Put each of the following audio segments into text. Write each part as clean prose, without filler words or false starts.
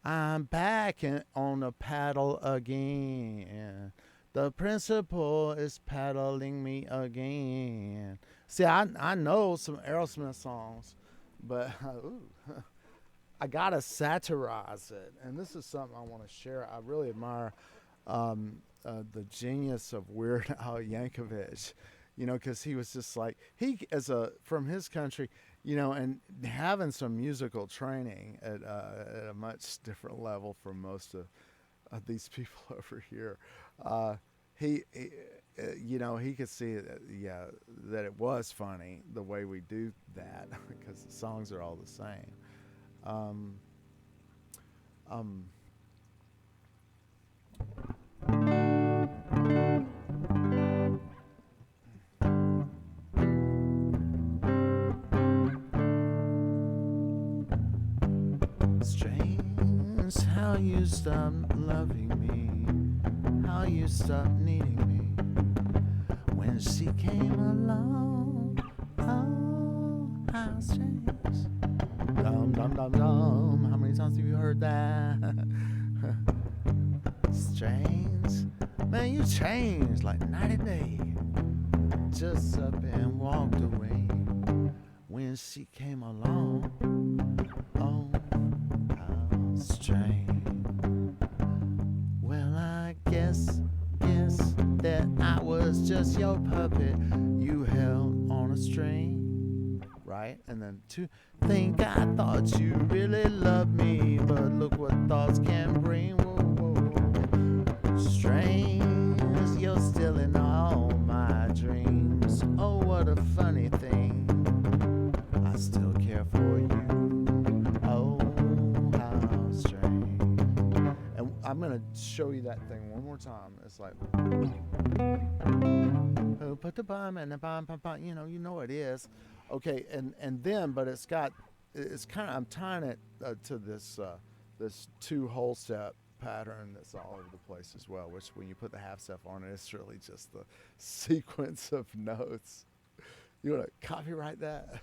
I'm back on the paddle again. The principal is paddling me again. See, I know some Aerosmith songs, but I gotta satirize it, and this is something I want to share. I really admire the genius of Weird Al Yankovic, because he was just like he as a from his country, and having some musical training at a much different level from most of these people over here. Uh, he could see yeah, that it was funny the way we do that because the songs are all the same. Um, um, Strange how you stopped loving me, how you stopped needing me when she came along. Oh, how strange. Dum dum dum dum. How many times have you heard that? Strange. Man, you changed like night and day. Just up and walked away when she came along. Oh, how strange. Well, I guess that I was just your puppet you held on a string, right? And then to think I thought you really loved me, but look what thoughts can bring. Whoa, whoa, whoa. Strange, you're still in all my dreams. Oh, what a funny thing. I still care for you. Oh, how strange. And I'm gonna show you that thing one more time. It's like, who put the bomb and the bomb, bomb, bomb. You know what it is. Okay, and then, but it's kind of, I'm tying it to this two whole step pattern that's all over the place as well. Which when you put the half step on it, it's really just the sequence of notes. You want to copyright that?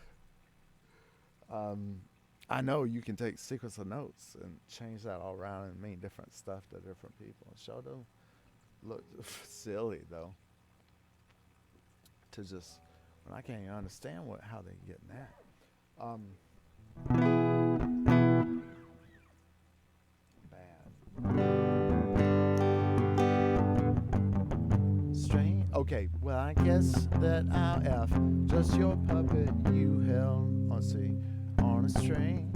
Um, I know you can take sequence of notes and change that all around and mean different stuff to different people. Show them look silly though. To just when I can't even understand how they get that. Um, bad. Strange. Okay, well I guess that I'll F just your puppet you held. Let's see, on a string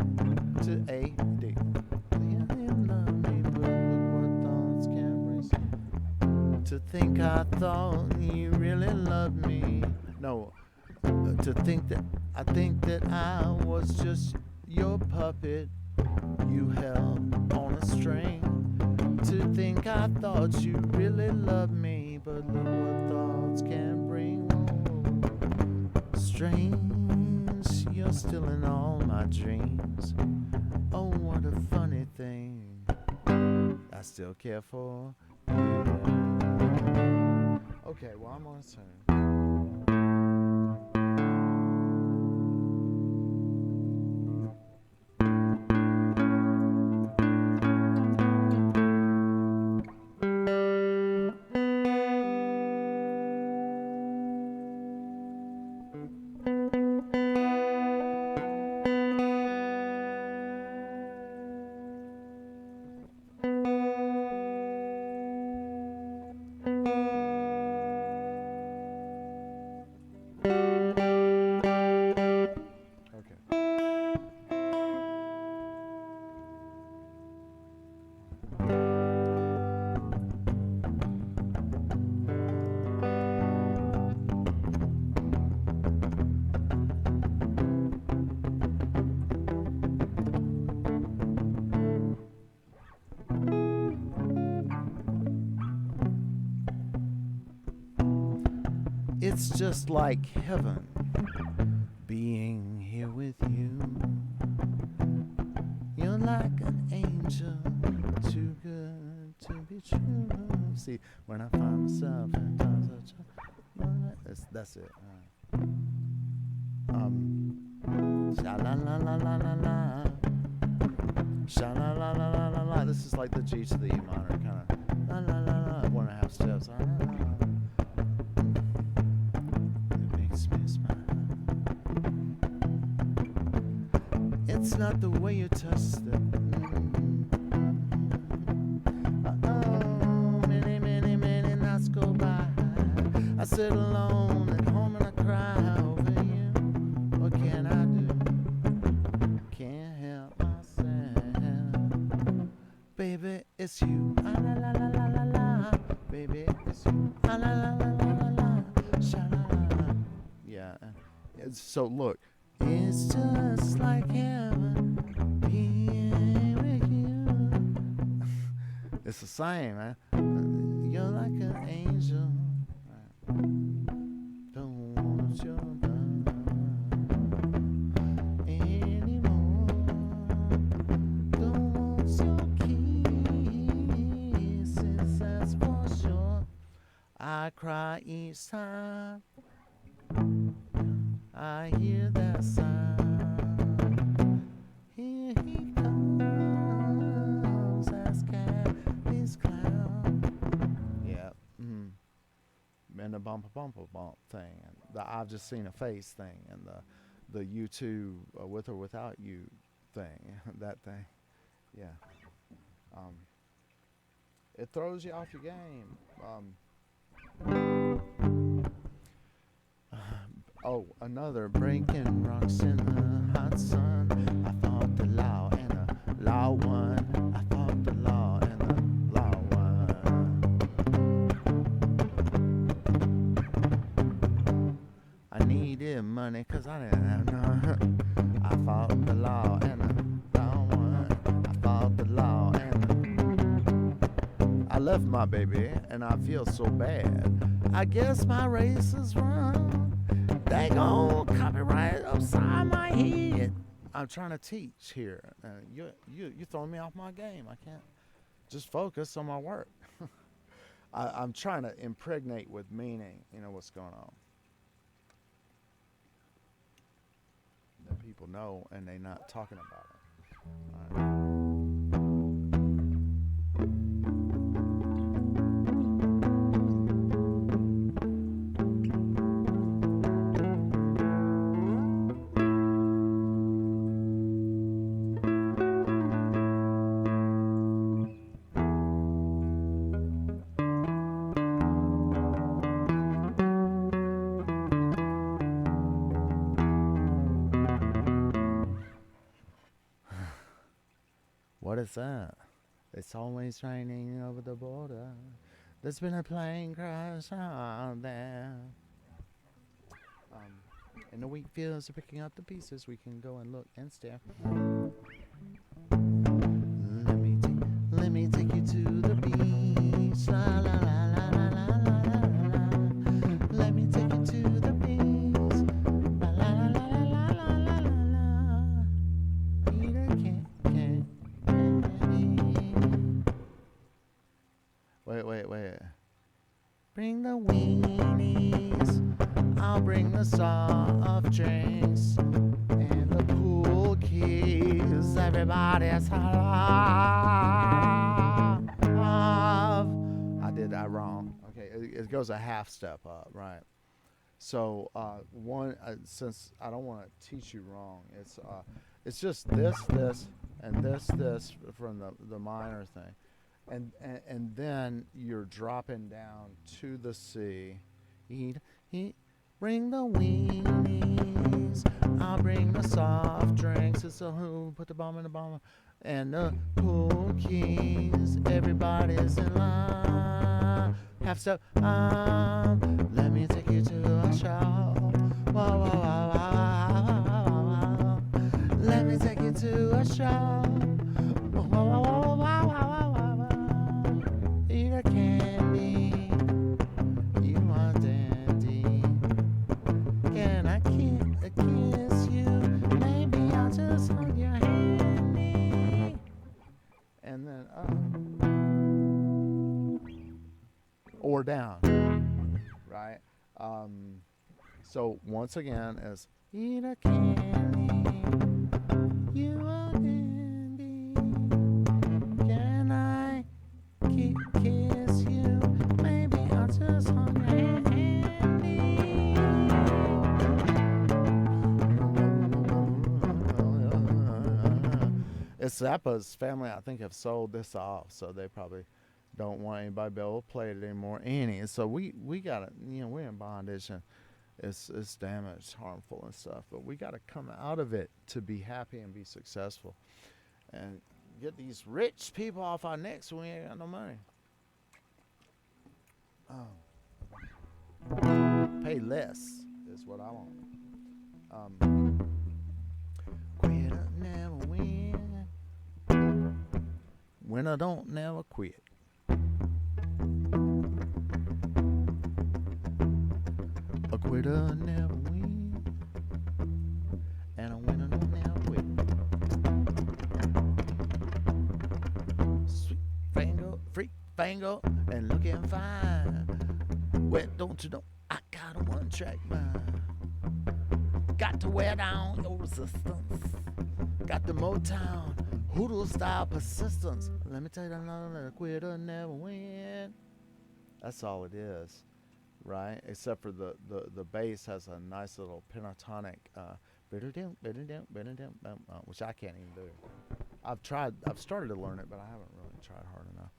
to A D. To think I thought you really loved me. No, to think that I was just your puppet you held on a string. To think I thought you really loved me, but look what thoughts can bring. Oh, strange, you're still in all my dreams. Oh, what a funny thing. I still care for you. Okay, well, I'm on a turn. Okay. It's just like heaven being here with you. You're like an angel, too good to be true. See, when I find myself in times of trouble, that's it. Sha la la la la la la, sha la la la la la. just like the G to the E minor, kind of la la la la, 1.5 steps. La, la, la. It makes me smile. It's not the way you touch the. Many, many, many nights go by. I sit alone at home and I cry over you. What can I do? Can't help myself. Baby, it's you. Ah, la la la la la la. Baby, it's you. Ah, la la la la la la. Sha la la. Yeah. So look, it's just like heaven being with you. It's the same, man. You're like an angel. Don't want your love anymore. Don't want your kisses, that's for sure. I cry each time I hear that sound. Here he comes, as Cathy's clown. Yeah. And the bump thing, and the I've just seen a face thing, and the you two with or without you thing, that thing. Yeah. It throws you off your game. Oh, another breaking rocks in the hot sun. I fought the law and the law won. I fought the law and the law won. I needed money 'cause I didn't have none. I fought the law and the law won. I fought the law and I left my baby and I feel so bad. I guess my race is wrong. They gon' copyright upside my head. I'm trying to teach here. You throwing me off my game. I can't just focus on my work. I'm trying to impregnate with meaning, what's going on. That people know and they not talking about it. All right. What is that? It's always raining over the border. There's been a plane crash out there. And the wheat fields are picking up the pieces. We can go and look and stare. Let me take you to the beach. La la la la la la la la. Let me take you to the beach. La la la la la la la la la. Peter can't. Wait. Bring the weenies. I'll bring the soft drinks and the pool keys. Everybody's alive. I did that wrong. Okay, it goes a half step up, right? So since I don't want to teach you wrong, it's just this, and this from the minor thing. And then you're dropping down to the C. Bring the weenies. I'll bring the soft drinks. It's a who put the bomb in the bomb. And the pool keys. Everybody's in line. Half step. Let me take you to a show. Whoa, whoa, whoa, whoa, whoa, whoa. Let me take you to a show. Whoa, whoa, whoa, whoa, whoa, whoa. Eat a candy, you are dandy. Can I kiss you? Maybe I'll just hold your handy. And then or down, right? So once again, as eat a candy, you are dandy. Can I Zappa's family, I think, have sold this off, so they probably don't want anybody to be able to play it anymore. So we gotta, we're in bondage, and it's damaged, harmful, and stuff. But we gotta come out of it to be happy and be successful, and get these rich people off our necks when we ain't got no money. Pay less is what I want. Quitter never win. Winner don't never quit. A quitter never win, and a winner don't never quit. Sweet fango, freak fango, and looking fine. Well, don't you know I got a one-track mind. Got to wear down your resistance. Got the Motown Hoodoo style persistence. Let me tell you another quitter never win. That's all it is, right? Except for the bass has a nice little pentatonic which I can't even do. I've started to learn it, but I haven't really tried hard enough.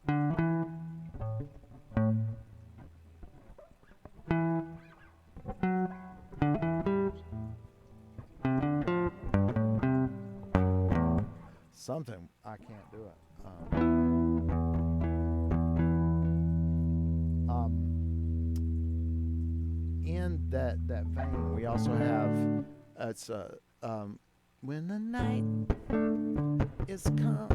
Something I can't do it. In that vein, we also have it's when the night is come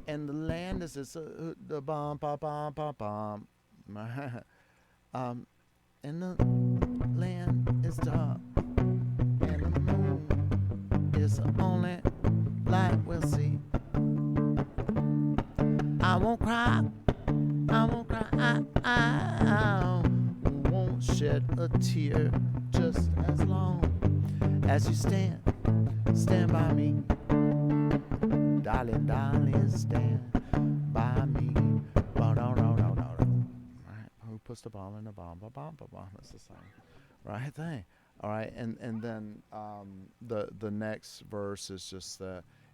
and the land is the bomb bomb bomb bomb bomb, and the land is dark and the moon is the only light we'll see. I won't cry, I won't cry, I won't shed a tear, just as long as you stand by me. Darling, darling, stand by me. Right? Who puts the bomb in the bomb? That's the same, right thing. All right, and then the next verse is just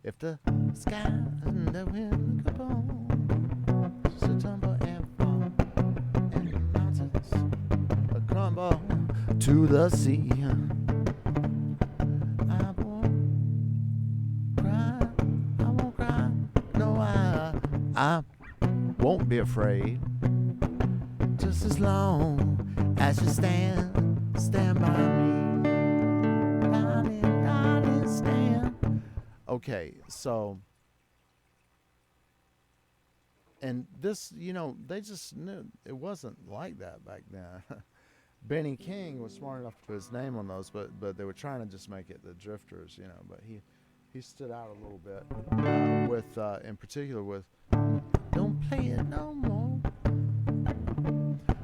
if the sky and the wind go on, so tumble and fall, and the mountains crumble to the sea. I won't cry, no, I won't be afraid, just as long as you stand by me. Darling, stand. Okay, so, and this, they just knew it wasn't like that back then. Benny King was smart enough to put his name on those, but they were trying to just make it the Drifters, but he stood out a little bit with, in particular, with "Don't play it no more,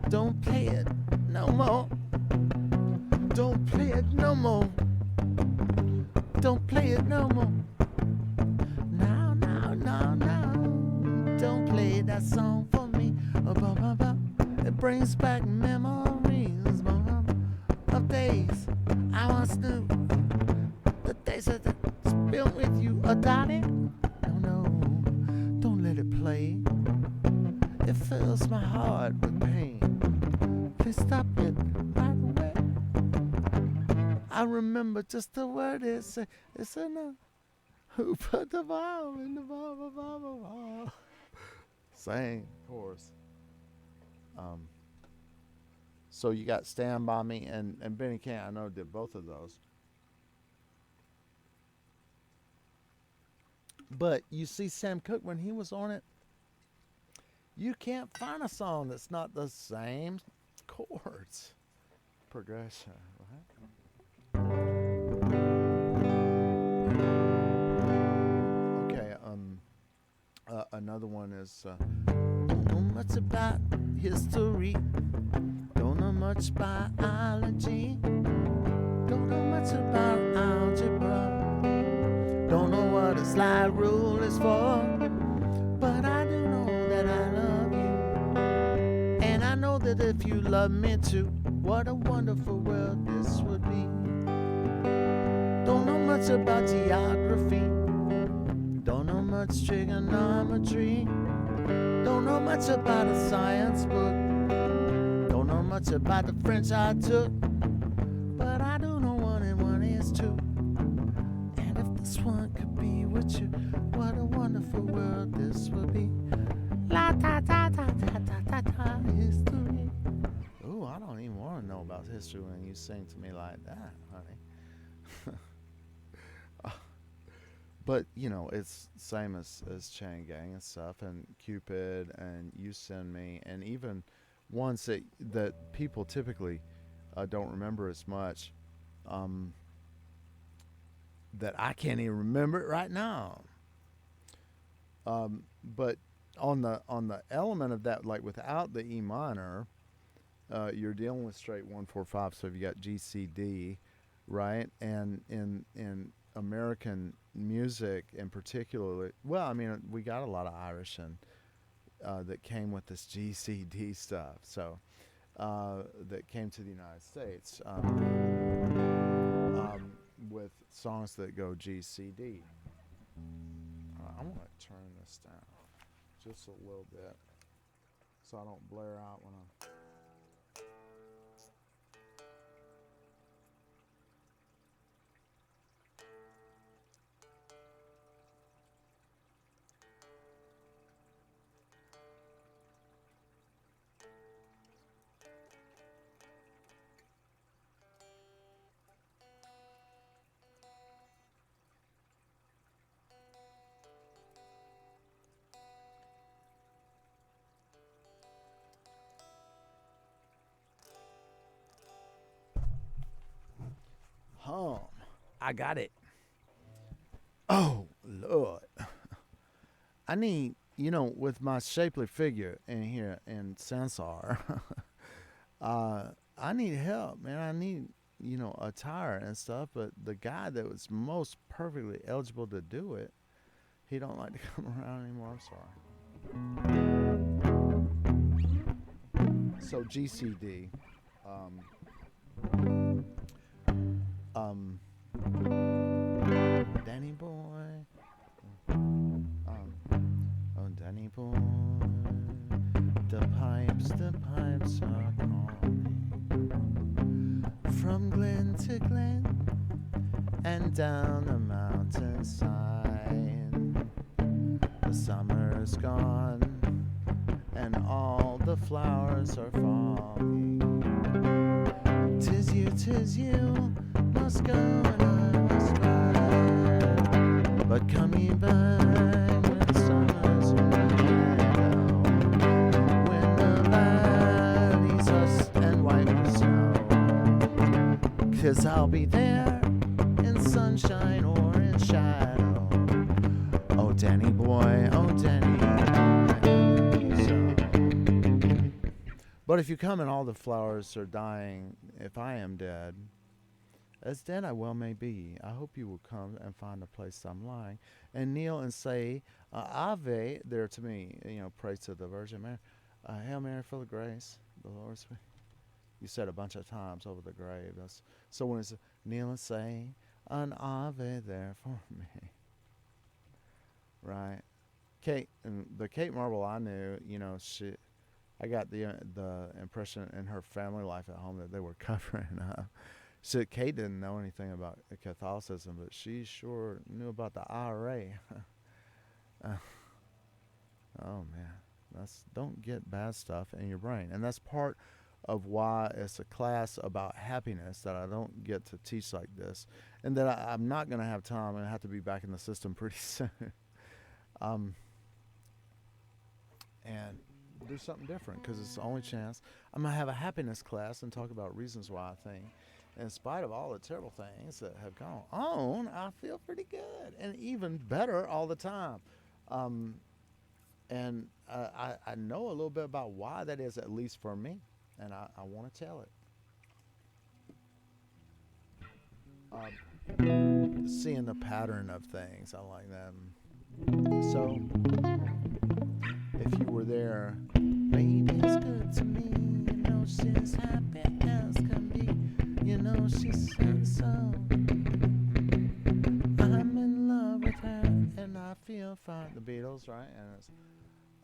don't play it no more, don't play it no more, don't play it no more. Now, don't play that song for me. It brings back memories of days I once knew, the days that I spent with you, darling. No, don't let it play. It fills my heart with pain. Please stop it right away. I remember just the word it said. It's enough. Who put the bomb in the bomb? Same chorus. So you got Stand By Me and Benny King, I know, did both of those. But you see Sam Cooke, when he was on it, you can't find a song that's not the same chords progression, right? Okay, another one is don't know much about history, don't know much biology, don't know much about algebra, don't know what a slide rule is for, but I do know that I love you, and I know that if you love me too, what a wonderful world this would be. Don't know much about geography, much trigonometry. Don't know much about a science book. Don't know much about the French I took. But I do know 1 and 1 is 2. And if this one could be with you, what a wonderful world this would be. La ta ta ta ta ta ta ta history. Ooh, I don't even want to know about history when you sing to me like that, honey. But you know, it's same as Chain Gang and stuff, and Cupid, and You Send Me, and even ones that people typically don't remember as much. That I can't even remember it right now. But on the element of that, like without the E minor, you're dealing with straight 1-4-5. So you got G C D, right? And in American music in particular, well, I mean, we got a lot of Irish and that came with this GCD stuff. So that came to the United States with songs that go GCD. I'm gonna turn this down just a little bit so I don't blare out when I'm. Home. I got it. Oh, Lord. I need, with my shapely figure in here in Sansar, I need help, man. I need, attire and stuff. But the guy that was most perfectly eligible to do it, he don't like to come around anymore. I'm sorry. So GCD. Danny boy. Oh, Danny boy. The pipes are calling. From glen to glen and down the mountainside. The summer's gone and all the flowers are falling. 'Tis you, must go and I must ride. But coming back when summer's in the meadow, when the valleys are and white with snow. 'Cause I'll be there in sunshine or in shadow. Oh, Danny boy, oh, Danny boy. But if you come and all the flowers are dying, if I am dead, as dead I well may be, I hope you will come and find the place I'm lying, and kneel and say, Ave, there to me, praise to the Virgin Mary. Hail Mary, full of grace, the Lord's with you. You said a bunch of times over the grave. So when it's kneel and say, an Ave there for me. Right? Kate, and the Kate Marble I knew, I got the impression in her family life at home that they were covering up. So Kate didn't know anything about Catholicism, but she sure knew about the IRA. Oh man, don't get bad stuff in your brain, and that's part of why it's a class about happiness that I don't get to teach like this, and that I'm not going to have time and I have to be back in the system pretty soon. And do something different, because it's the only chance. I'm going to have a happiness class and talk about reasons why I think, in spite of all the terrible things that have gone on, I feel pretty good and even better all the time. And I know a little bit about why that is, at least for me, and I want to tell it. Seeing the pattern of things, I like that. So, if you were there, baby's good to me, she's happy as can be, she said so. I'm in love with her and I feel you'll find the Beatles, right?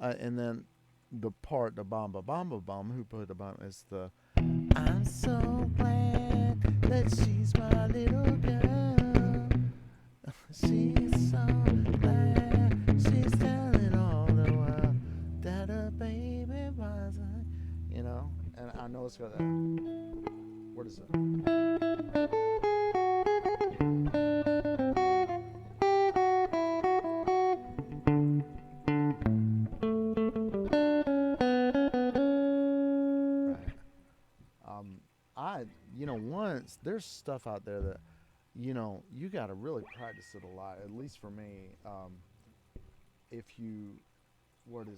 And then the part, the bomba bomba bomb, who put the bomb is the I'm so glad that she's my little girl. She's so glad she's telling all the world that her baby was a, and I know it's got that. What is it? Once there's stuff out there that, you got to really practice it a lot. At least for me, if you, let me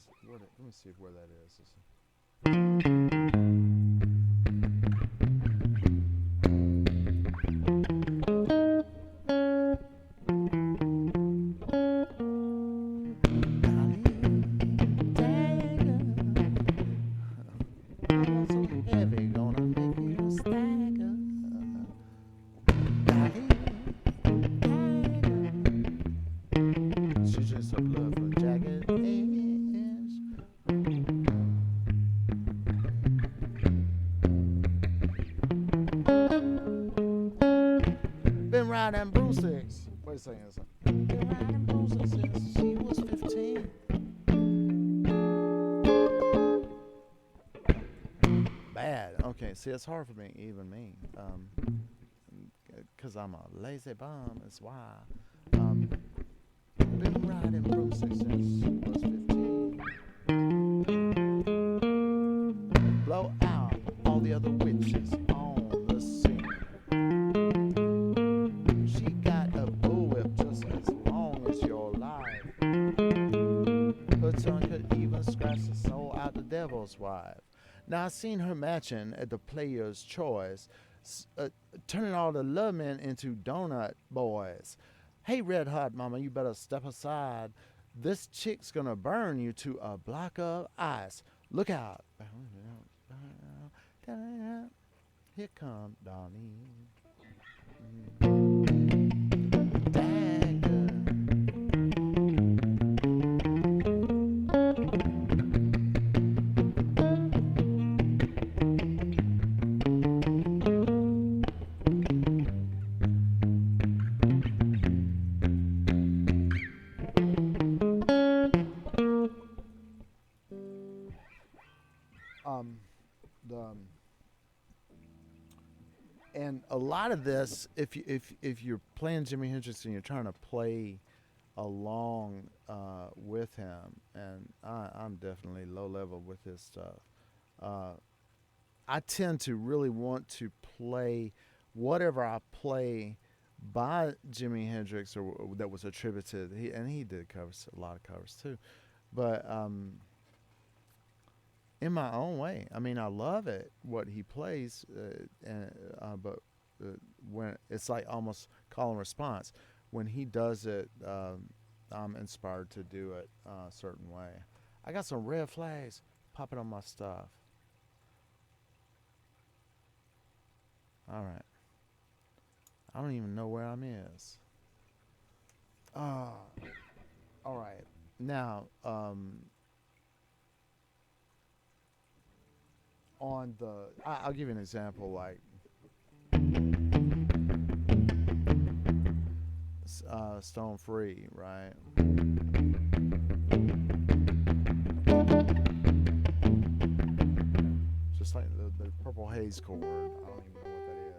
see where that is. Been riding broomsticks. Wait a second. Been riding broomsticks since she was 15. Bad. Okay, see, it's hard for me, even me. Because I'm a lazy bum, that's why. Been riding broomsticks since she was 15. Blow out all the other witches on the scene. She got a bullwhip just as long as you're alive. Her tongue could even scratch the soul out the devil's wife. Now I seen her matching at the player's choice, turning all the love men into donut boys. Hey, red hot mama, you better step aside. This chick's gonna burn you to a block of ice. Look out. Here come Donnie. And a lot of this, if you're playing Jimi Hendrix and you're trying to play along with him, and I'm definitely low level with his stuff, I tend to really want to play whatever I play by Jimi Hendrix or that was attributed. He did covers, a lot of covers too, but in my own way. I mean, I love it what he plays, but when it's like almost call and response. When he does it, I'm inspired to do it a certain way. I got some red flags popping on my stuff. All right. I don't even know where I'm is. All right. Now, on the, I'll give you an example, like Stone Free, right? Just like the Purple Haze chord. I don't even know what that is.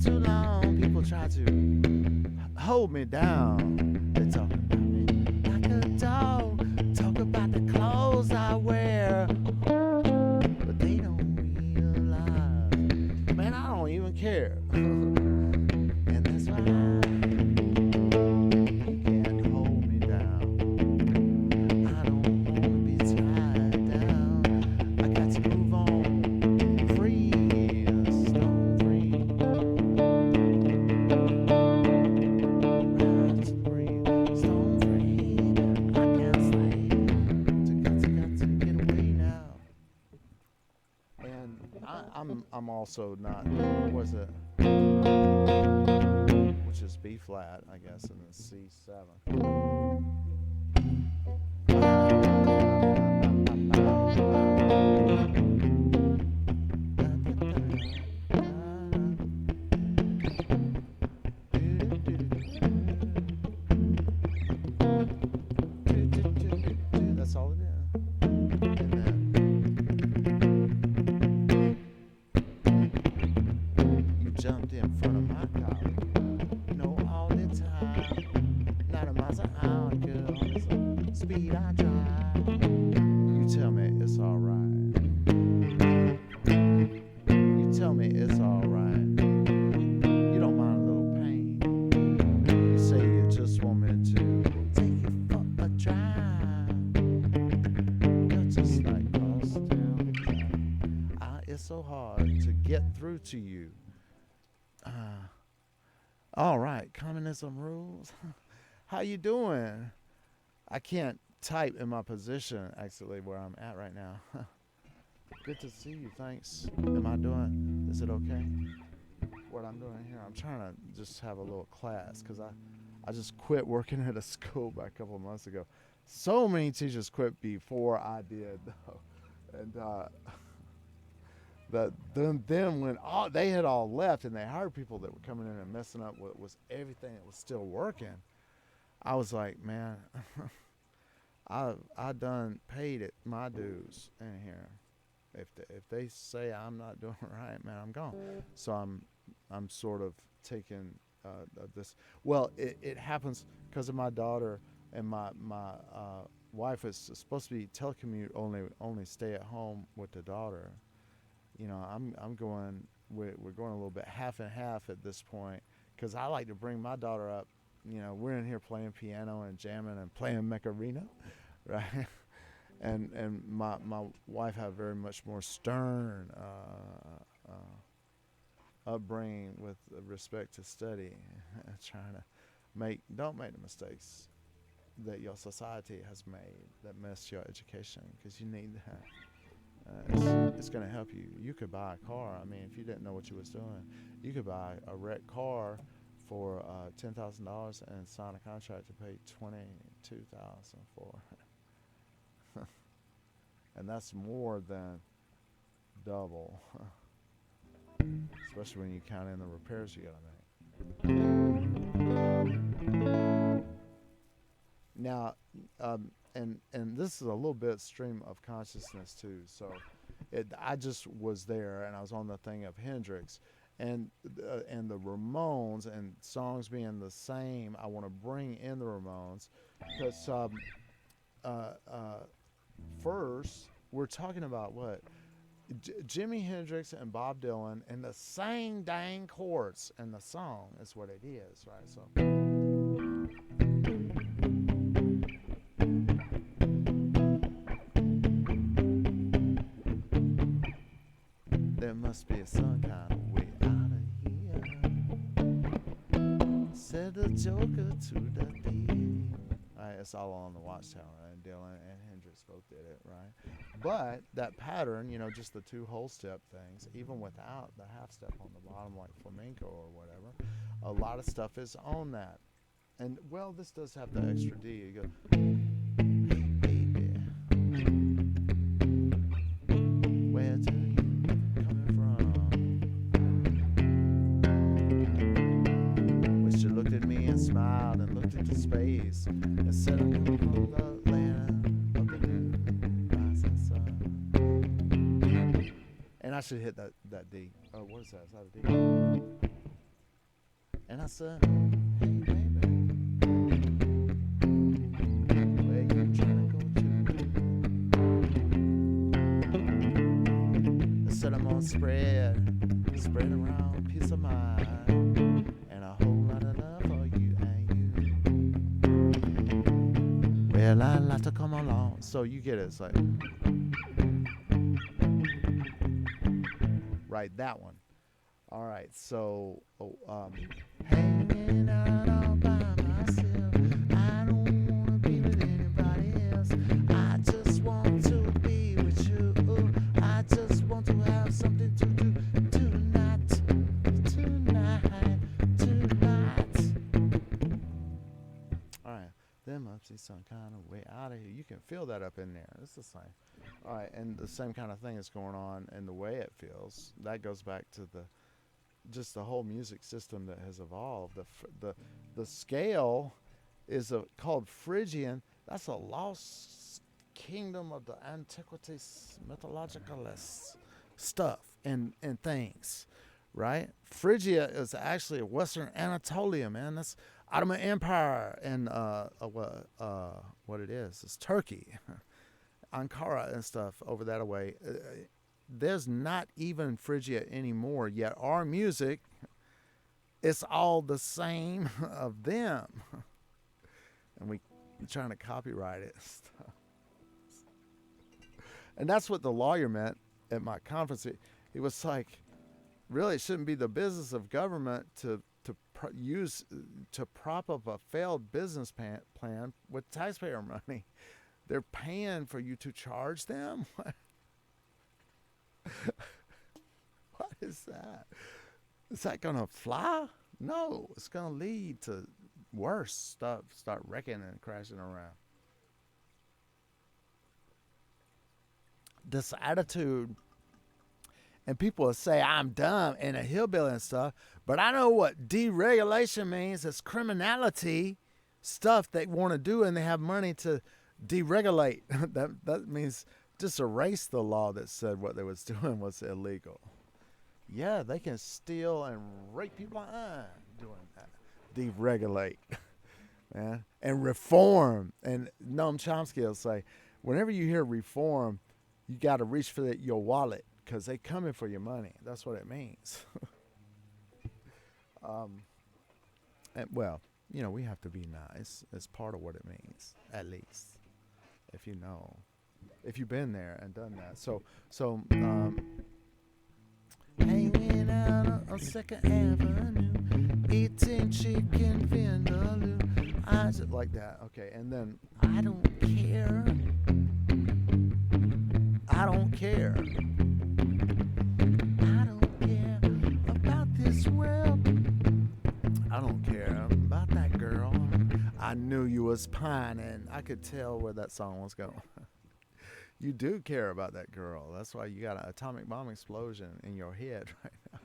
Too long, people try to hold me down. They talk about me like a dog, talk about the clothes I wear, but they don't realize, man, I don't even care. And that's why you can't hold me down. I don't wanna be tied down. I got to move on I'm also not. Was it? Which is B flat, I guess, and then C7. That's all it is. And then you jumped in front of my car, all the time. Not a miles an hour, girl. It's a speed I drive. You tell me it's alright. You tell me it's alright. You don't mind a little pain. You say you just want me to take you for a drive. You're just like cross town. It's so hard to get through to you. All right, communism rules. How you doing? I can't type in my position actually where I'm at right now. Good to see you. Thanks. Is it okay? What I'm doing here, I'm trying to just have a little class because I just quit working at a school back a couple of months ago. So many teachers quit before I did though. And then when they had all left and they hired people that were coming in and messing up what was everything that was still working, I was like, man, I done paid it my dues in here. If they say I'm not doing right, man, I'm gone. So I'm sort of taking this. Well, it happens because of my daughter and my wife is supposed to be telecommute only stay at home with the daughter. I'm going. We're going a little bit half and half at this point because I like to bring my daughter up. We're in here playing piano and jamming and playing Macarena, right? and my wife had very much more stern upbringing with respect to study, trying to don't make the mistakes that your society has made that mess your education because you need that. It's going to help you. You could buy a car. I mean, if you didn't know what you was doing, you could buy a wrecked car for $10,000 and sign a contract to pay $22,000 for it. And that's more than double, especially when you count in the repairs you got to make. Now, and this is a little bit stream of consciousness too. So, I just was there and I was on the thing of Hendrix, and the Ramones and songs being the same. I want to bring in the Ramones because first we're talking about what Jimi Hendrix and Bob Dylan and the same dang chords and the song is what it is, right? So. There must be some kind of way out of here, said the Joker to the thief. Right, it's all on the Watchtower, and Dylan and Hendrix both did it, right? But that pattern, just the two whole step things, even without the half step on the bottom, like flamenco or whatever, a lot of stuff is on that. And well, this does have the extra D. You go, hey baby, where do you coming from? When she looked at me and smiled and looked into space and said, I'm coming from the land of the new rising sun. And I should hit that D. Oh, what is that? Is that a D? And I said, hey baby, where you trying to go to? I said I'm gonna spread around peace of mind and a whole lot of love for you and you. Well, I'd like to come along. So you get it. It's like, right, that one. All right, so hanging out all by myself. I don't wanna be with anybody else. I just want to be with you. I just want to have something to do. get you some kind of way out of here. You can feel that up in there. It's the same. All right, and the same kind of thing is going on in the way it feels. That goes back to the whole music system that has evolved. The scale is called Phrygian. That's a lost kingdom of the antiquities, mythologicalist stuff and things, right? Phrygia is actually Western Anatolia, man. That's Ottoman Empire and what it is. It's Turkey, Ankara and stuff over that way. There's not even Phrygia anymore, yet our music, it's all the same of them. And we're trying to copyright it. And that's what the lawyer meant at my conference. He was like, really, it shouldn't be the business of government to prop up a failed business plan with taxpayer money. They're paying for you to charge them? What is that? Is that going to fly? No, it's going to lead to worse stuff. Start wrecking and crashing around. This attitude, and people will say I'm dumb and a hillbilly and stuff, but I know what deregulation means. It's criminality stuff they want to do, and they have money to deregulate. that means just erase the law that said what they was doing was illegal. Yeah, they can steal and rape people doing that. Deregulate, man, and reform. And Noam Chomsky will say, whenever you hear reform, you got to reach for your wallet because they coming for your money. That's what it means. And, well, we have to be nice. It's part of what it means, at least, if you know. If you've been there and done that. So hanging out on 2nd Avenue, eating chicken vindaloo. I just like that. Okay, and then I don't care. I don't care. I don't care about this world. I don't care about that girl. I knew you was pining. I could tell where that song was going. You do care about that girl. That's why you got an atomic bomb explosion in your head right now.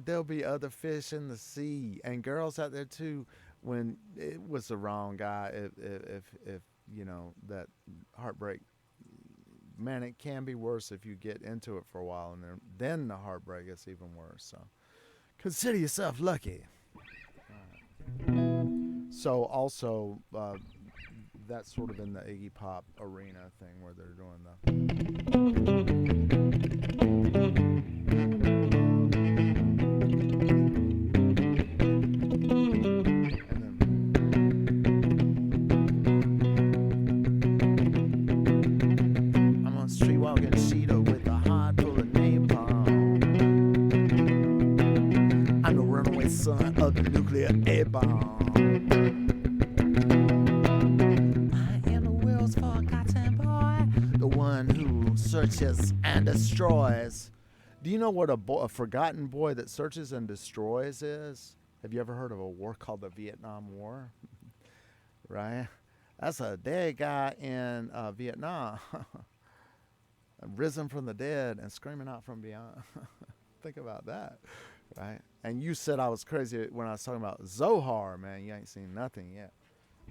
There'll be other fish in the sea and girls out there too. When it was the wrong guy, if that heartbreak, man, it can be worse if you get into it for a while, and then the heartbreak is even worse. So consider yourself lucky. So also. That's sort of in the Iggy Pop arena thing where they're doing I'm on the street walking Cheetah with a heart full of napalm. I'm the runaway son of the nuclear air bomb. Searches and destroys. Do you know what a forgotten boy that searches and destroys is? Have you ever heard of a war called the Vietnam War? Right? That's a dead guy in Vietnam. Risen from the dead and screaming out from beyond. Think about that. Right? And you said I was crazy when I was talking about Zohar, man. You ain't seen nothing yet.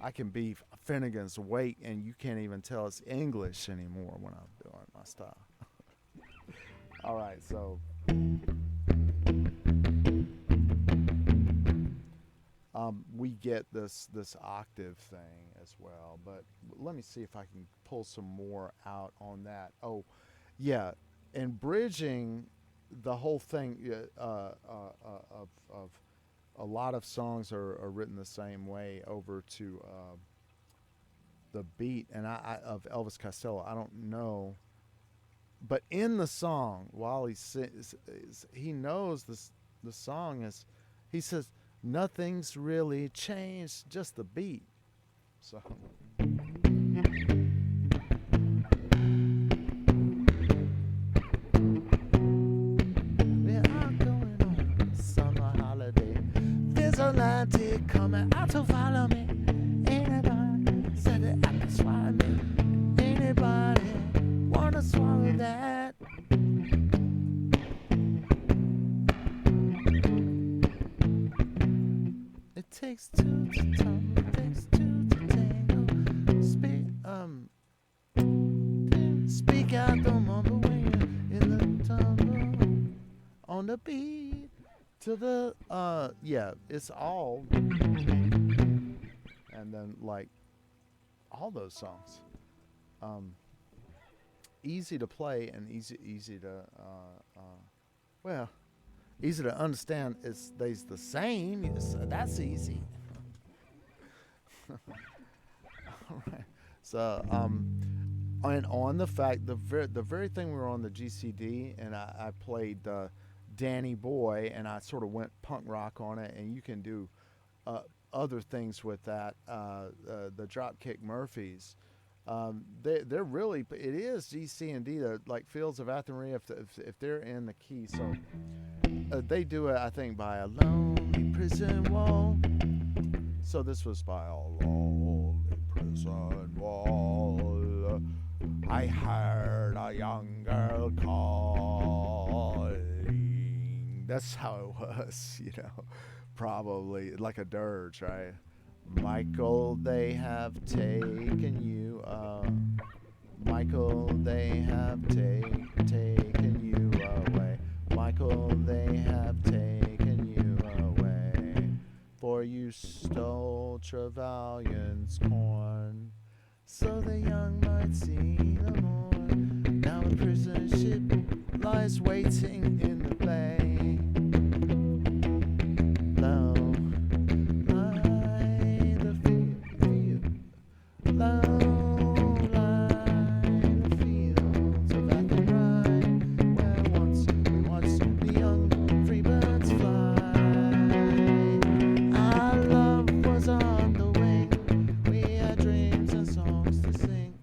I can be Finnegan's Wake, and you can't even tell it's English anymore when I'm doing my stuff. All right, so we get this octave thing as well, but let me see if I can pull some more out on that. Oh, yeah, and bridging the whole thing of a lot of songs are written the same way over to the beat and of Elvis Costello. I don't know, but in the song, while he sings, he knows the song is. He says nothing's really changed, just the beat. So. Atlantic coming out to follow me. takes two to tango, takes two to tango. Speak out, don't mumble when you're in the tumble on the beat to the yeah, it's all, and then like all those songs, easy to play and easy to well, easy to understand. It's they's the same. That's easy. All right. So and on the fact the very thing we were on the GCD and I played Danny Boy and I sort of went punk rock on it, and you can do other things with that. The Dropkick Murphys. They're really, it is G, C, and D, the like Fields of Athenry if they're in the key. So they do it, I think, by a lonely prison wall. So this was by a lonely prison wall. I heard a young girl calling. That's how it was, you know, probably like a dirge, right? Michael, they have taken you. Michael, they have taken you away. Michael, they have taken you away. For you stole Trevelyan's corn, so the young might see the morn. Now a prison ship lies waiting in the bay. Low lie the field, low lie the fields of Athenry, where once we watched the young free birds fly. Our love was on the wing, we had dreams and songs to sing.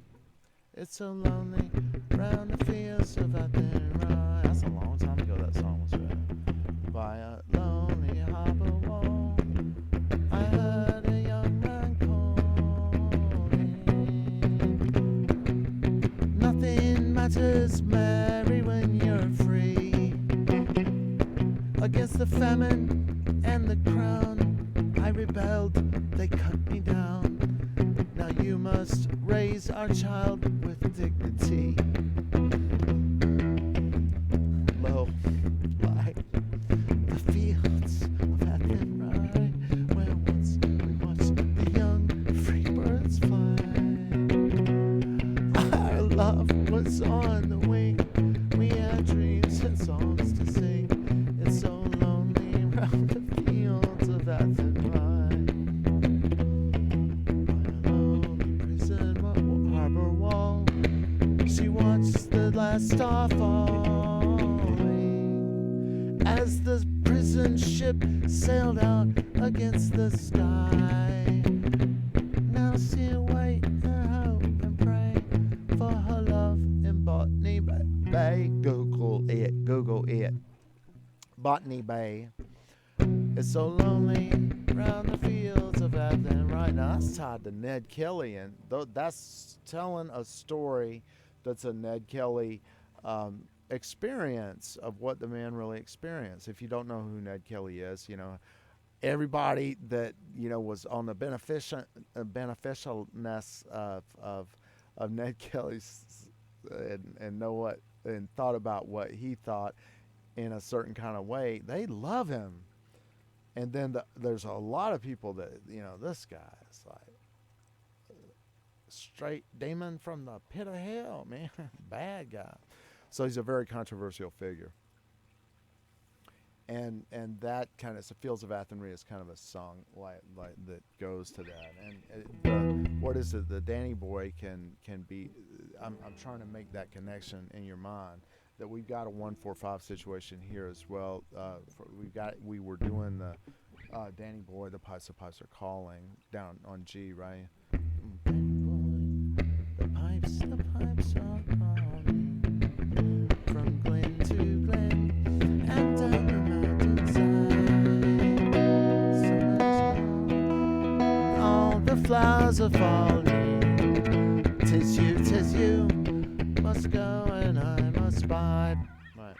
It's so lonely round the fields of Athenry. That's a long time ago that song was written. By a lonely harbor wall, I heard a young man calling. Nothing matters, Mary, when you're free. Against the famine and the crown, I rebelled, they cut me down. Now you must raise our child with dignity. Low lie the fields of Athenry, where once we watched the young free birds fly. Our love was on the wing, we had dreams and songs to sing. It's so lonely round the fields of Athenry. Harbor wall, she watched the last star falling as the prison ship sailed out against the sky. Now she wait and hope and pray for her love in Botany Bay. Google it. Botany Bay. It's so lonely round the fields of Athenry. Right now, that's tied to Ned Kelly, and that's telling a story that's a Ned Kelly experience of what the man really experienced. If you don't know who Ned Kelly is, you know, everybody that, you know, was on the beneficialness of Ned Kelly's and know what and thought about what he thought in a certain kind of way, they love him. And then there's a lot of people that, you know, this guy is like straight demon from the pit of hell, man. Bad guy. So he's a very controversial figure. And that kind of, so Fields of Athenry is kind of a song like that goes to that. And what is it? The Danny Boy can be, I'm trying to make that connection in your mind. That we've got a 1-4-5 situation here as well. We were doing the Danny Boy, the pipes are calling down on G, right? Danny Boy, the pipes are calling from glen to glen and down the mountainside. All the flowers are falling. 'Tis you, must go and I must bide. Right.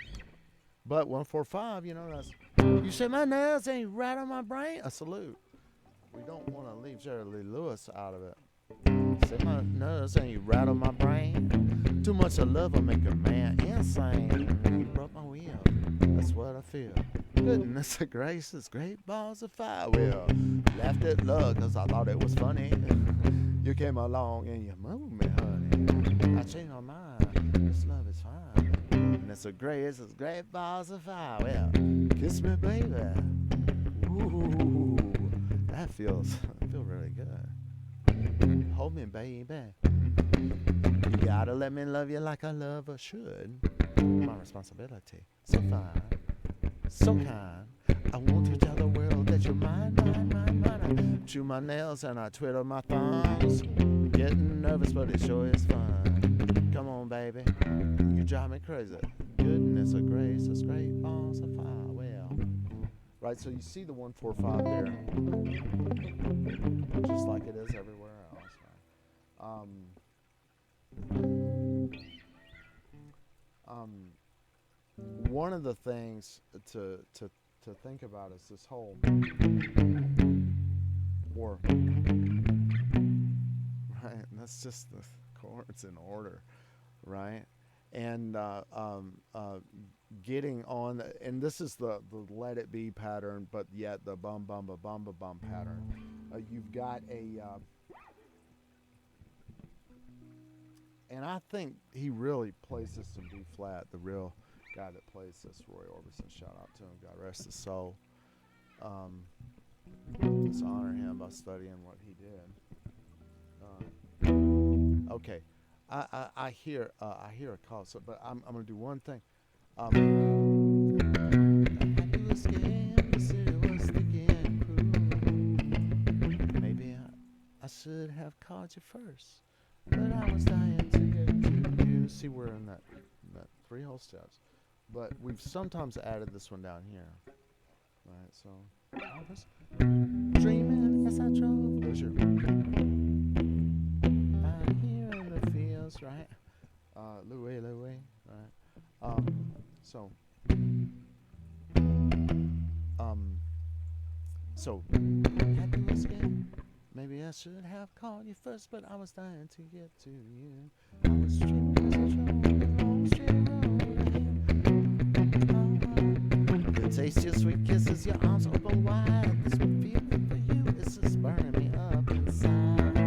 But 1-4-5, you know, that's, you say my nails ain't right on my brain. A salute. we don't want to leave Jerry Lee Lewis out of it. Say my nerves and you rattle my brain. Too much of love will make a man insane. You broke my wheel, that's what I feel. Goodness gracious, great balls of fire. Well, laughed at love cause I thought it was funny. You came along and you moved me, honey. I changed my mind, this love is fine. Goodness gracious, great balls of fire. Well, kiss me, baby. Ooh, that feels really good. Hold me, baby. You gotta let me love you like a lover should. My responsibility. So fine, so kind. I want to tell the world that you're mine, mine, mine, mine. I chew my nails and I twiddle my thumbs. Getting nervous, but it sure is fun. Come on, baby. You drive me crazy. Goodness of grace, it's great balls of fire. Well, right, so you see the 145 there, just like it is everywhere else. One of the things to think about is this whole, or right, and that's just the chords in order, right? And getting on, and this is the let it be pattern, but yet the bum bum ba bum ba bum pattern. You've got a, and I think he really plays this in B flat. The real guy that plays this, Roy Orbison. Shout out to him. God rest his soul. Let's honor him by studying what he did. Okay, I hear a call. So, but I'm gonna do one thing. I do a scam, the city was sticky and cruel. Maybe I should have called you first, but I was dying to get to you. See, we're in that three whole steps, but we've sometimes added this one down here, right? So I was dreaming as I drove. There's your out here in the fields, right? Louis, right? So happy was again. Maybe I should have called you first, but I was dying to get to you. I was dreaming as I drove the long straight road. You taste your sweet kisses, your arms open wide. This feeling for you is just burning me up inside.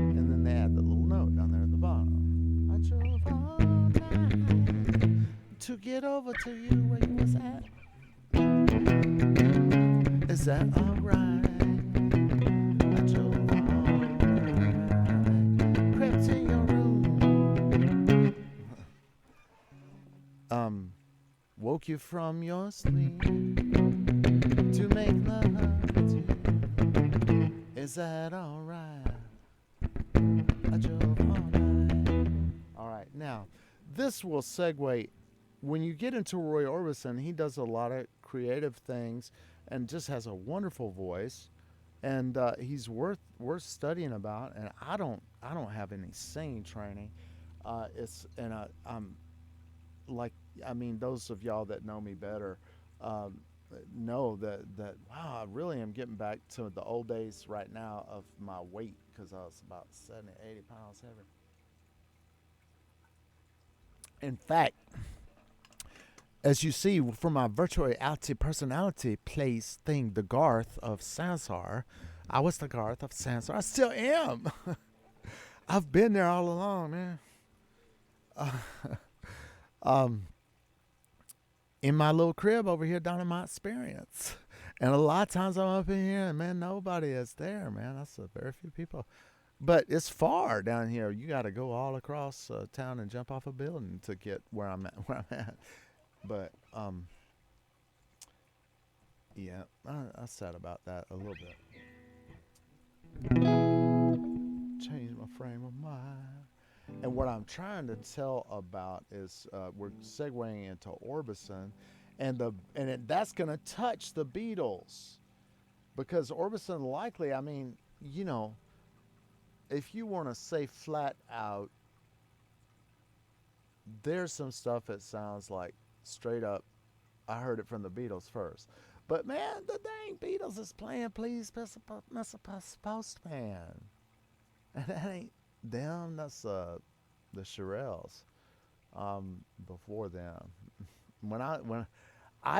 And then they add the little note down there at the bottom. I drove all night to get over to you where you was at. Is that alright? I drove all night, crept in your room, woke you from your sleep to make love to you. Is that alright? I drove all night. Alright, now this will segue. When you get into Roy Orbison, he does a lot of creative things and just has a wonderful voice, and he's worth studying about. And I don't have any singing training. I'm like, I mean, those of y'all that know me better know that wow, I really am getting back to the old days right now of my weight, because I was about 70, 80 pounds heavy. In fact, as you see from my virtual reality personality place thing, the Garth of Sansar, I was the Garth of Sansar. I still am. I've been there all along, man. In my little crib over here down in my experience. And a lot of times I'm up in here and, man, nobody is there, man. That's very few people. But it's far down here. You got to go all across town and jump off a building to get where I'm at. But yeah, I said about that a little bit. Change my frame of mind. And what I'm trying to tell about is we're segueing into Orbison, and that's going to touch the Beatles, because Orbison likely, I mean, you know, if you want to say flat out, there's some stuff that sounds like straight up, I heard it from the Beatles first. But man, the dang Beatles is playing "Please, Mr. Postman," and that ain't them. That's the Shirelles. Before them, when I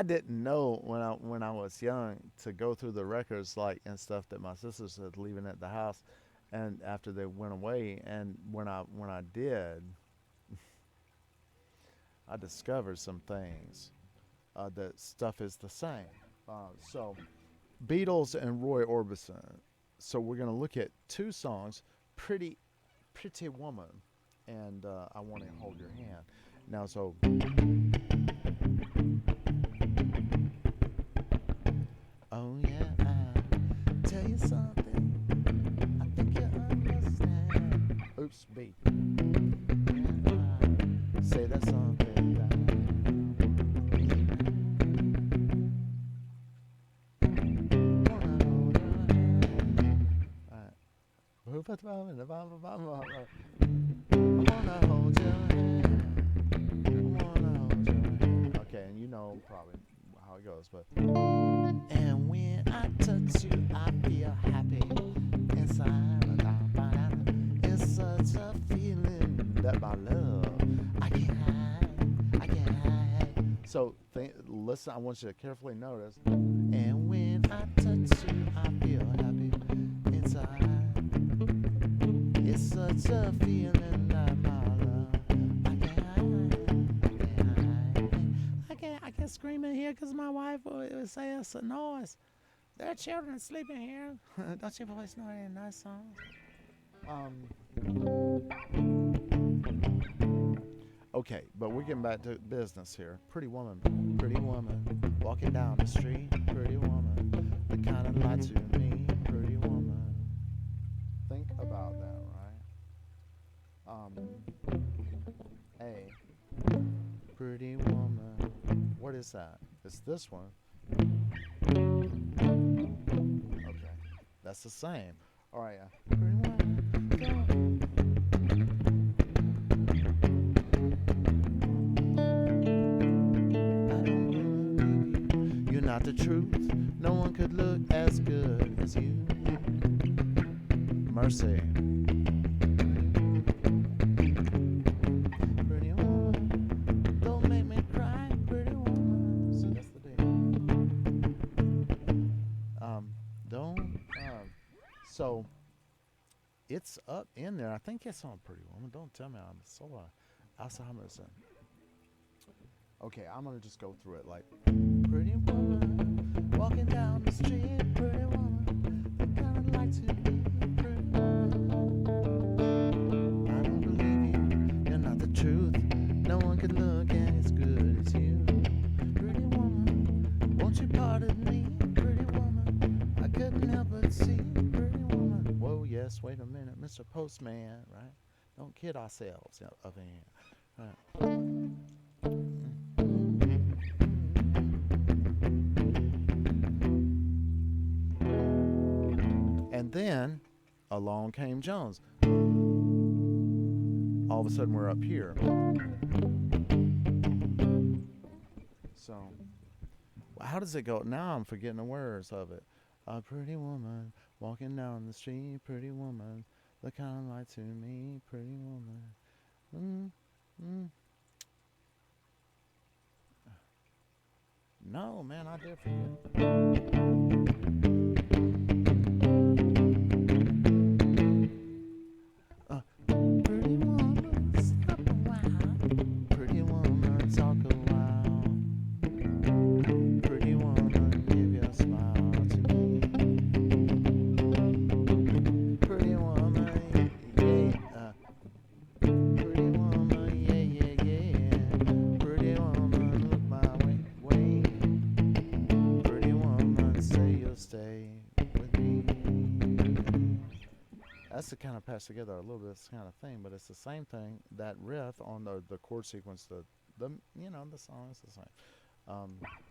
didn't know when I was young to go through the records like and stuff that my sisters was leaving at the house, and after they went away, and when I did, I discovered some things. That stuff is the same. So Beatles and Roy Orbison. So we're gonna look at two songs, Pretty Woman, and I Want to Hold Your Hand. Now, so oh yeah, I tell you something. I think you understand. Oops, B. Yeah, I say that something. Wanna hold your hand. Wanna hold your hand. Okay, and you know probably how it goes, but. And when I touch you, I feel happy inside. It's such a feeling that my love I can't hide. I can't hide. So listen. I want you to carefully notice. And when I touch you, I feel happy inside. It's such a feeling that my love I can't hide. I can't hide. I can't scream in here because my wife would say it's a noise. There are children sleeping here. Don't you boys know any nice songs? Okay, but we're getting back to business here. Pretty woman, walking down the street. Pretty woman, the kind of light to me. Pretty woman. Think about that, right? A pretty woman. What is that? It's this one. Okay, that's the same. All right, pretty woman, go. I don't believe you. You're not the truth. No one could look as good as you. Mercy. Pretty woman, don't make me cry. Pretty woman. See, that's the deal. Don't. So it's up in there. I think it's on Pretty Woman. Don't tell me I'm so Alzheimer's. Okay, I'm gonna just go through it like pretty woman walking down the street. Pretty woman, I kinda like to be pretty woman. I don't believe you. You're not the truth. No one could look as good as you. Pretty woman, won't you pardon me? Pretty woman, I couldn't help but see. Pretty woman. Whoa, yes. Wait a minute, Mr. Postman. Right? Don't kid ourselves of him. Right. And then along came Jones. All of a sudden we're up here. So, how does it go? Now I'm forgetting the words of it. A pretty woman walking down the street. Pretty woman, the kind of light to me. Pretty woman. Mm, mm. No, man, I did forget. Pretty woman, stop a while. Pretty woman, talk a while. Pretty woman, give your smile to me. Pretty woman, yeah. Pretty woman, yeah, yeah, yeah. Pretty woman, look my way. Pretty woman, say you'll stay with me. That's the kind of patch together a little bit this kind of thing, but it's the same thing. That riff on the chord sequence, the the song is the same.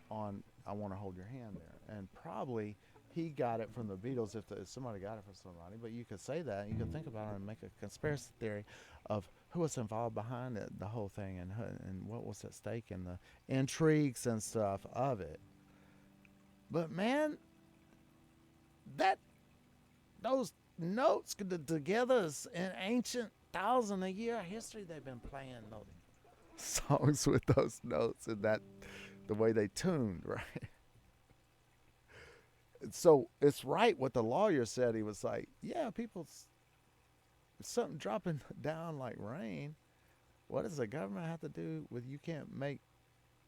On I Want to Hold Your Hand there, and probably he got it from the Beatles if somebody got it from somebody. But you could say that, you could think about it and make a conspiracy theory of who was involved behind it, the whole thing, and what was at stake and the intrigues and stuff of it. But man, that those notes together is an ancient thousand a year history. They've been playing those songs with those notes and that the way they tuned, right? So it's right what the lawyer said. He was like, yeah, people, something dropping down like rain. What does the government have to do with you can't make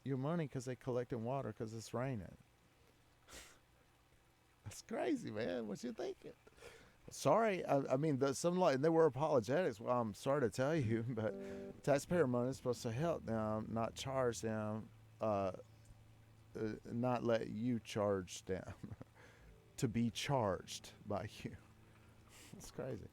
your money because they collecting water because it's raining? That's crazy, man. What you thinking? Sorry, I mean, some like they were apologetics. Well, I'm sorry to tell you, but taxpayer money is supposed to help them, not charge them, not let you charge them to be charged by you. It's crazy,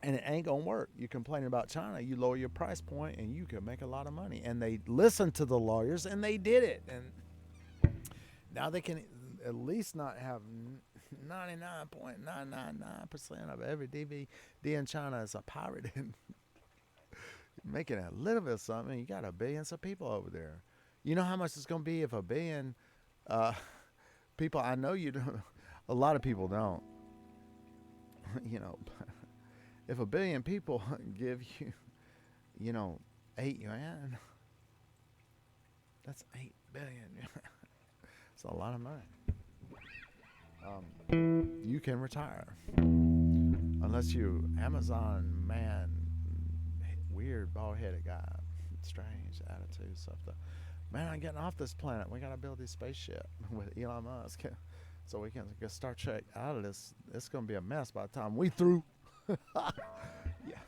and it ain't gonna work. You complaining about China, you lower your price point, and you can make a lot of money. And they listened to the lawyers, and they did it, and now they can at least not have 99.999% of every DVD in China is a pirate and making a little bit of something. You got a billions of people over there. You know how much it's going to be if a billion uh, people, I know you don't, a lot of people don't, you know, if a billion people give you, 8 yuan, that's 8 billion. It's a lot of money. You can retire unless you Amazon man, weird bald headed guy, strange attitude stuff. Man, I'm getting off this planet. We gotta build this spaceship with Elon Musk, so we can get Star Trek out of this. It's gonna be a mess by the time we through. Yeah,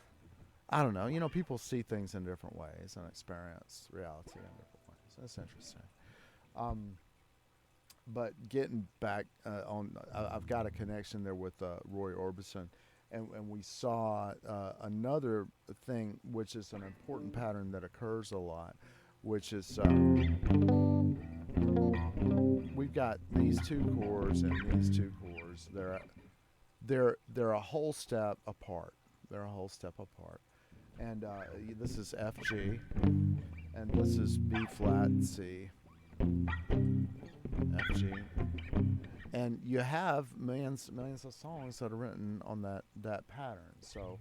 I don't know. People see things in different ways and experience reality in different ways. That's interesting. But getting back I've got a connection there with Roy Orbison, and we saw another thing, which is an important pattern that occurs a lot, which is we've got these two chords and these two chords. They're a whole step apart. And this is F G, and this is B flat C. F G, and you have millions of songs that are written on that pattern. So,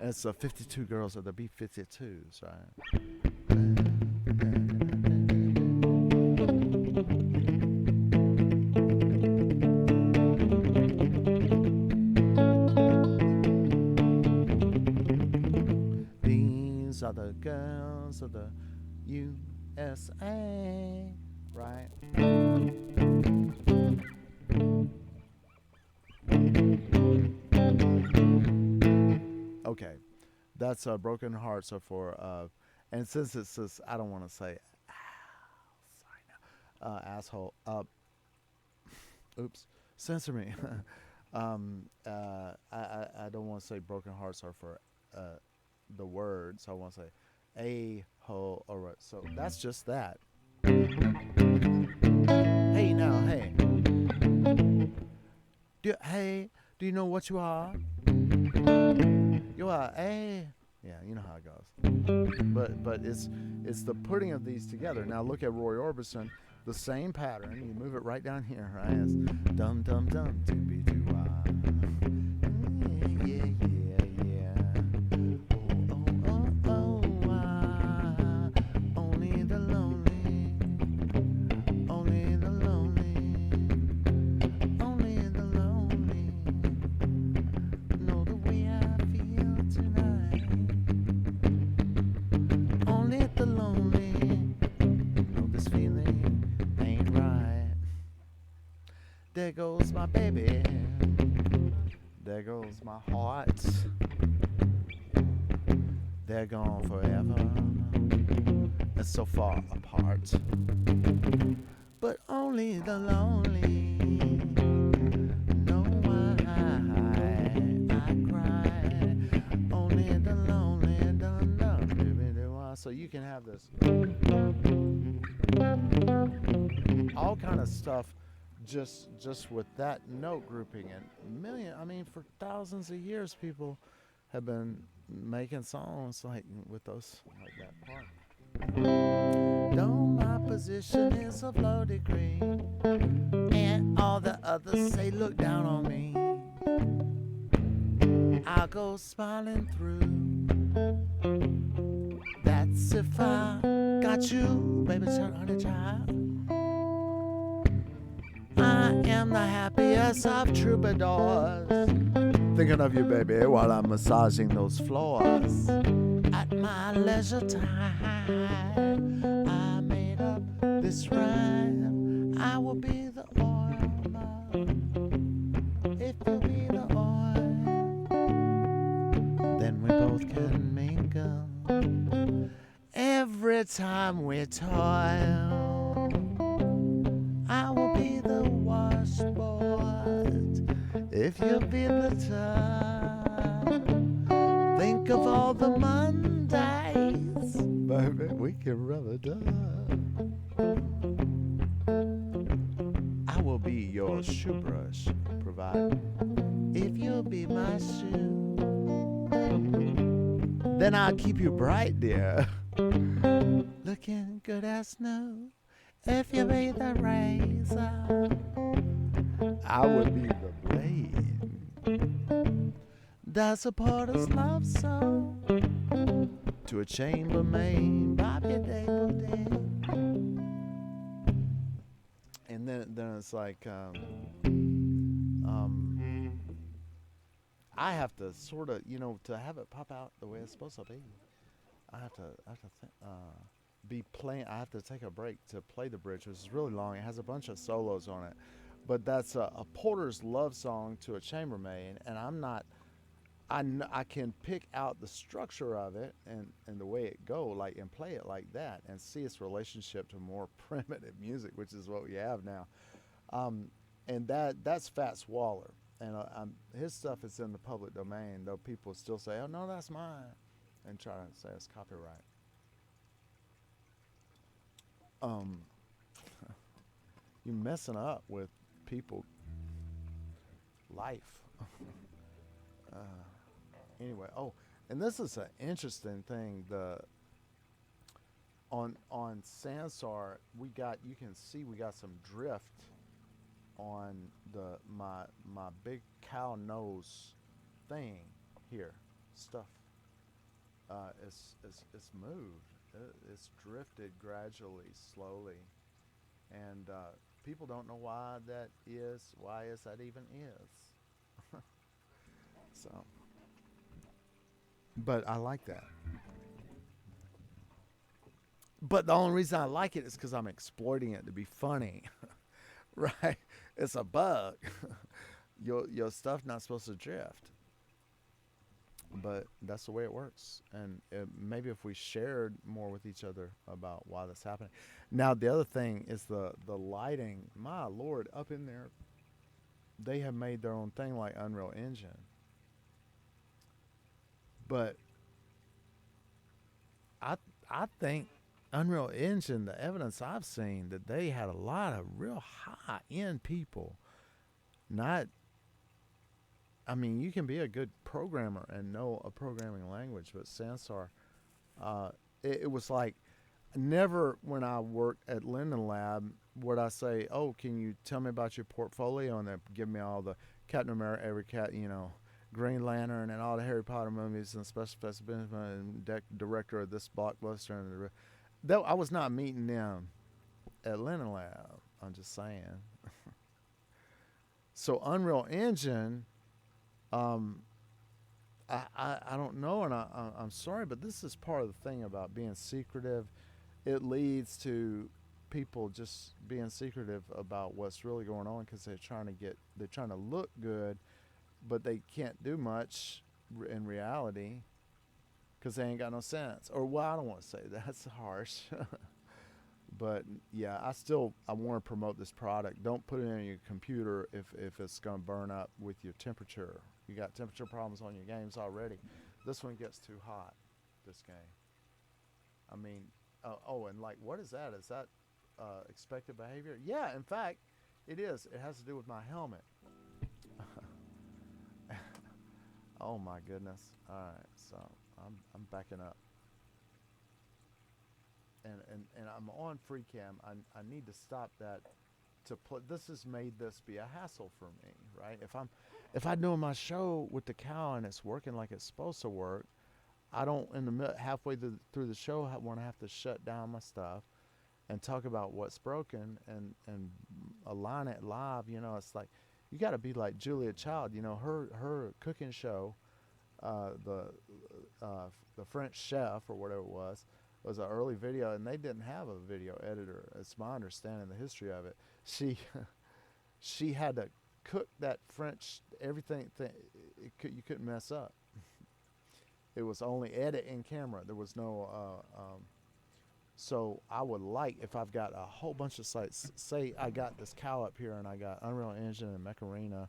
it's 52 girls at the B-52s, right? These are the girls of the USA, right? Okay, that's Broken Hearts are for, and since it says, I don't want to say, sorry now, asshole, oops, censor me. I don't want to say Broken Hearts are for the word, so I want to say a hole. All right, so that's just that. Hey now, hey. Do you know what you are? You are a. Yeah, you know how it goes. But it's the putting of these together. Now look at Roy Orbison, the same pattern. You move it right down here, right? It's dum dum dum to be to there goes my baby, there goes my heart, they're gone forever and so far apart, but only the lonely know why I cry, only the lonely don't know. So you can have this all kind of stuff just with that note grouping and million. I mean, for thousands of years, people have been making songs like with those like that part. Though my position is of low degree, and all the others say look down on me, I go smiling through. That's if I got you, baby, honey child. I am the happiest of troubadours, thinking of you, baby, while I'm massaging those floors. At my leisure time, I made up this rhyme. I will be the oil, if you be the oil, then we both can mingle. Every time we toil, I will be the washboard if you be the tub. Think of all the Mondays, baby, we can rub it up. I will be your shoe brush, provided if you'll be my shoe. Then I'll keep you bright, dear, looking good as new. If you be the razor, I will be the blade. That's a porter's love song to a chambermaid, Bobby Dable. And then it's like, I have to sort of, to have it pop out the way it's supposed to be. I have to be playing. I have to take a break to play the bridge, which is really long. It has a bunch of solos on it, but that's a porter's love song to a chambermaid, and I'm not. I can pick out the structure of it and the way it go, like, and play it like that, and see its relationship to more primitive music, which is what we have now. And that's Fats Waller, and his stuff is in the public domain, though people still say, "Oh no, that's mine," and try to say it's copyright. You messing up with people life. Anyway, and this is an interesting thing. The on Sansar, you can see we got some drift on my big cow nose thing here. Stuff it's moved. It's drifted gradually, slowly, and people don't know why that is. Why is that even is? So, but I like that. But the only reason I like it is because I'm exploiting it to be funny, right? It's a bug. Your stuff not supposed to drift, but that's the way it works. And maybe if we shared more with each other about why that's happening. Now the other thing is the lighting. My Lord, up in there, they have made their own thing like Unreal Engine. But I think Unreal Engine, the evidence I've seen, that they had a lot of real high end people. Not, I mean, you can be a good programmer and know a programming language, but Sansar, it was like, never when I worked at Linden Lab would I say, "Oh, can you tell me about your portfolio?" and they give me all the Captain America, every cat, Green Lantern, and all the Harry Potter movies, and special effects and director of this blockbuster. And though I was not meeting them at Linden Lab, I'm just saying. So Unreal Engine, I don't know, and I'm sorry, but this is part of the thing about being secretive. It leads to people just being secretive about what's really going on because they're trying to look good, but they can't do much in reality because they ain't got no sense. Or, well, I don't want to say that's harsh. But yeah, I want to promote this product. Don't put it in your computer if it's going to burn up with your temperature. You got temperature problems on your games already. This one gets too hot, this game. I mean, and like, what is that? Is that expected behavior? Yeah, in fact, It is. It has to do with my helmet. Oh my goodness. All right, so I'm backing up, and I'm on free cam. I need to stop that to play. This has made this be a hassle for me, right? If I'm doing my show with the cow and it's working like it's supposed to work, I don't in the halfway through the show want to have to shut down my stuff and talk about what's broken and align it live. You know, it's like you got to be like Julia Child. You know, her cooking show, uh, the the French Chef or whatever it was an early video, and they didn't have a video editor. It's my understanding the history of it. She she had to cook that French everything. You couldn't mess up. It was only edit in camera. There was no. So I would like if I've got a whole bunch of sites. Say I got this cow up here and I got Unreal Engine and Macarena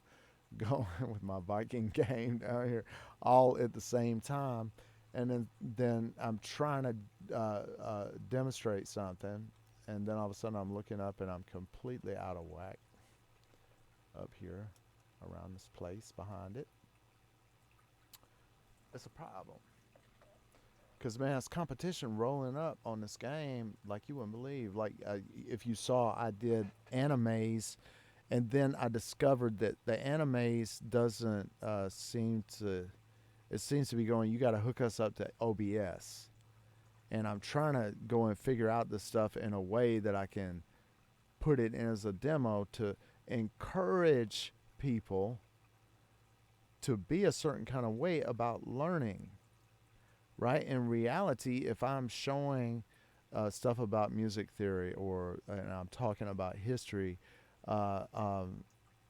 going with my Viking game down here, all at the same time, and then I'm trying to demonstrate something, and then all of a sudden I'm looking up and I'm completely out of whack up here around this place behind it. It's a problem. Because, man, it's competition rolling up on this game like you wouldn't believe. Like, if you saw, I did animes, and then I discovered that the animes doesn't seem to, it seems to be going, you got to hook us up to OBS. And I'm trying to go and figure out this stuff in a way that I can put it in as a demo to encourage people to be a certain kind of way about learning. Right? In reality, if I'm showing stuff about music theory or and I'm talking about history, uh, um,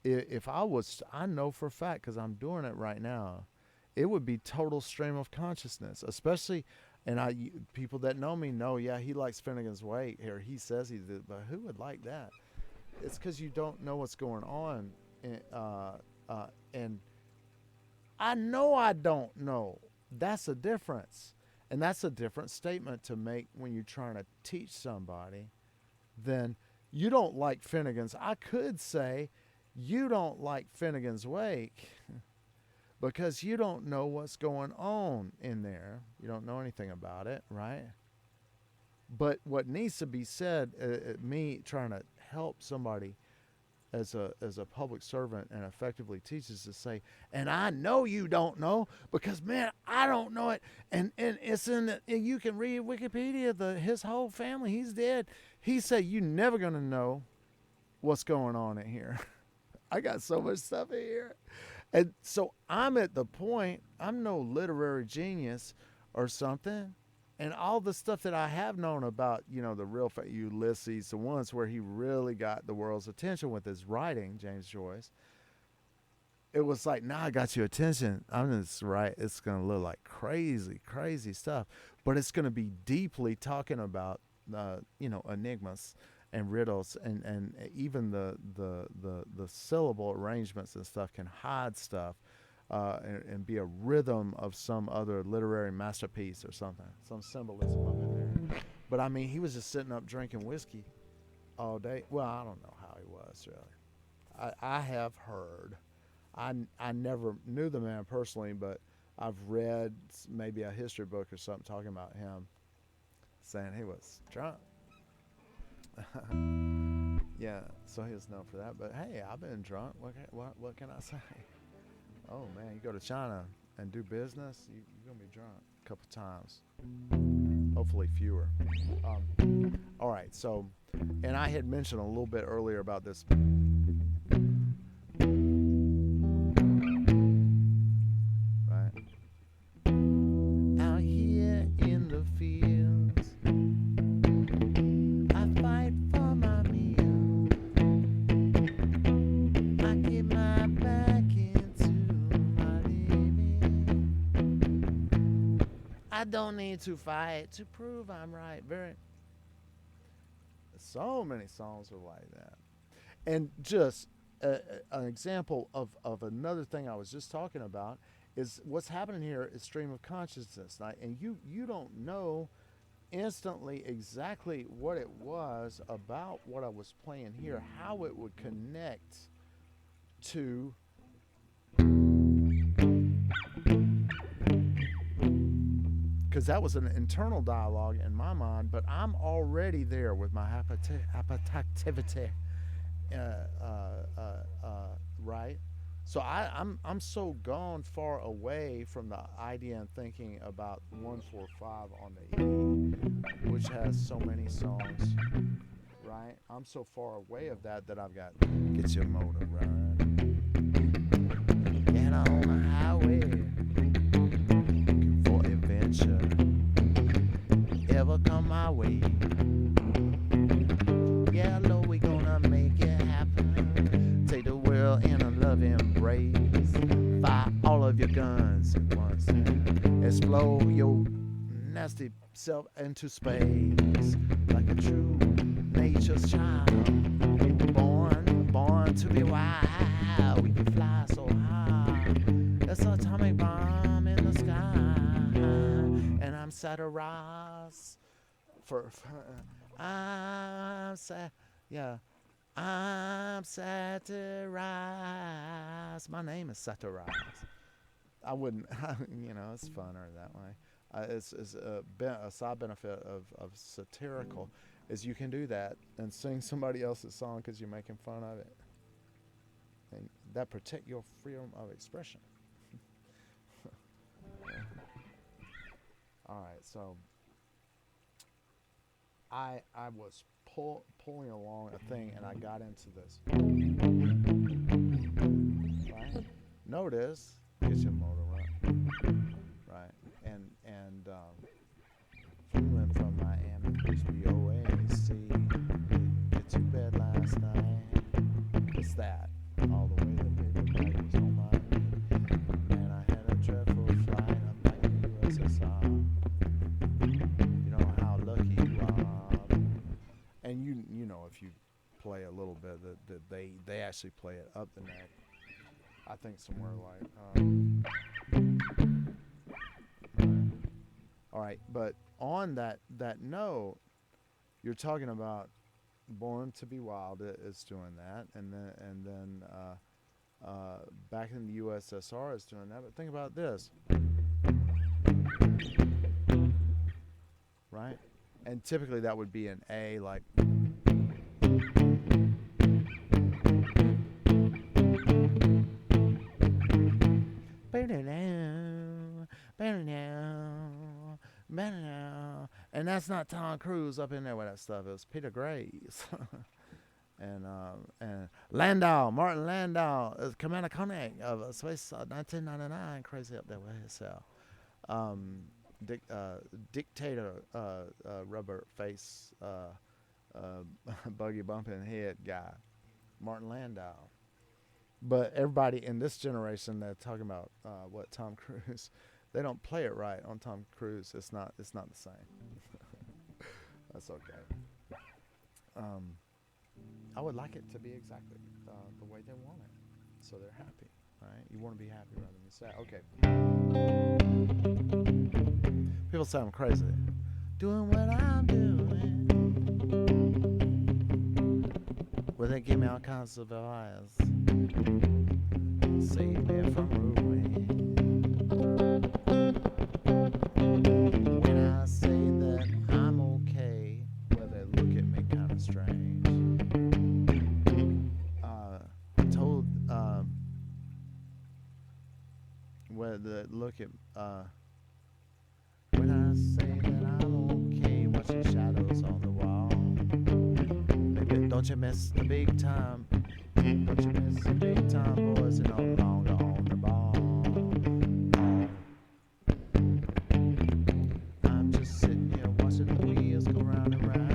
if I know for a fact because I'm doing it right now, it would be total stream of consciousness. Especially, and people that know me know, yeah, he likes Finnegan's Wake, or he says he did, but who would like that? It's because you don't know what's going on, and I know I don't know. That's a difference. And that's a different statement to make when you're trying to teach somebody than you don't like Finnegan's. I could say you don't like Finnegan's Wake because you don't know what's going on in there. You don't know anything about it, right? But what needs to be said, me trying to help somebody as a public servant and effectively teaches to say, and I know you don't know because man, I don't know it, and it's in the, and you can read Wikipedia. His whole family, he's dead. He said you never gonna know what's going on in here. I got so much stuff in here, and so I'm at the point. I'm no literary genius or something. And all the stuff that I have known about, you know, the real Ulysses, the ones where he really got the world's attention with his writing, James Joyce, it was like, now I got your attention. I'm just right. It's going to look like crazy, crazy stuff. But it's going to be deeply talking about, enigmas and riddles. And even the syllable arrangements and stuff can hide stuff. And be a rhythm of some other literary masterpiece or something, some symbolism up in there. But I mean, he was just sitting up drinking whiskey all day. Well, I don't know how he was really. I have heard. I never knew the man personally, but I've read maybe a history book or something talking about him, saying he was drunk. Yeah, so he was known for that. But hey, I've been drunk. What can I say? Oh man, you go to China and do business, you're gonna be drunk a couple times. Hopefully fewer. All right, so, and I had mentioned a little bit earlier about this. Right. Out here in the fields, I fight for my meal. I get my back into my living. I don't need to fight to prove I'm right. So many songs are like that. And just an example of another thing I was just talking about is what's happening here is stream of consciousness. And you don't know instantly exactly what it was about what I was playing here, how it would connect to because that was an internal dialogue in my mind, but I'm already there with my hyperactivity, uh, right? So I'm so gone far away from the idea and thinking about 145 on the E, which has so many songs, right? I'm so far away of that I've got get your motor running, get on the highway, looking for adventure, ever come my way. Yeah, Lord, we gonna make it happen. Take the world in a loving embrace. Fire all of your guns at once. Explode your nasty self into space. Like a true nature's child. We were born to be wild. We can fly so high. That's an atomic bomb in the sky. And I'm satirized I'm sad, yeah. I'm satirized. My name is satirized. I wouldn't, it's funner that way. It's a side benefit of satirical is you can do that and sing somebody else's song because you're making fun of it, and that protect your freedom of expression. All right, so I was pulling along a thing and I got into this. Right? Notice, get your motor right. Right. And flew from Miami to the OAC. Get to bed last night. It's that. All the way the paper bag was on my man, I had a dreadful flight. I'm back in the USSR. You know how lucky you are. And you know if you play a little bit that they actually play it up the neck. I think somewhere like all right, but on that note, you're talking about Born to Be Wild is doing that, and then back in the USSR is doing that. But think about this, right? And typically that would be an A, like. And that's not Tom Cruise up in there with that stuff. It was Peter Graves. and Martin Landau, Commander Koenig of Space 1999, crazy up there with himself. Dictator, rubber face, buggy bumping head guy, Martin Landau. But everybody in this generation that's talking about what Tom Cruise, they don't play it right on Tom Cruise. It's not the same. That's okay. I would like it to be exactly the way they want it, so they're happy, right? You want to be happy rather than sad. Okay. People say I'm crazy. Doing what I'm doing. Well, they give me all kinds of advice. Save me from ruin. When I say that I'm okay, well, they look at me kind of strange. Told, well, they look at, when I say that I'm okay, watching shadows on the wall. Maybe don't you miss the big time? Don't you miss the big time, boys? And no longer on the ball. I'm just sitting here watching the wheels go round and round.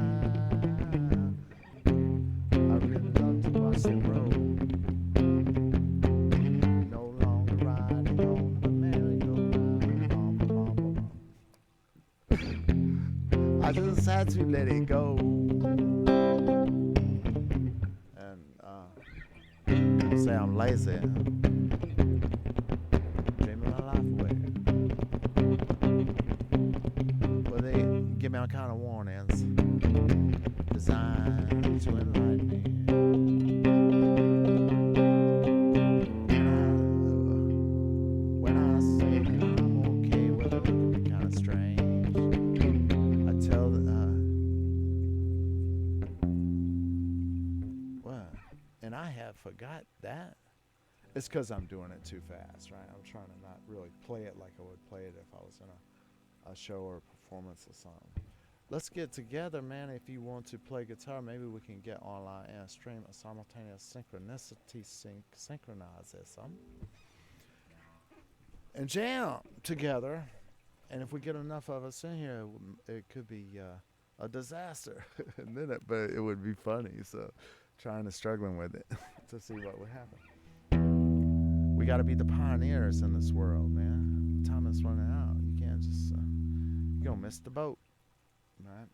I really love to watch them roll. No longer riding on the merry-go-round. I just had to let it go. Say I'm lazy, dreaming my life away. Well, they give me all some kind of warnings designed to enlighten me. When I say that I'm okay with it, it can be kind of strange. I tell what? And I have forgot that. It's because I'm doing it too fast, right? I'm trying to not really play it like I would play it if I was in a show or a performance or something. Let's get together, man. If you want to play guitar, maybe we can get online and stream a simultaneous synchronize this and jam together. And if we get enough of us in here, it could be a disaster, but it would be funny. So, trying to struggling with it to see what would happen. We got to be the pioneers in this world, man. Time is running out. You can't just you're gonna miss the boat, right?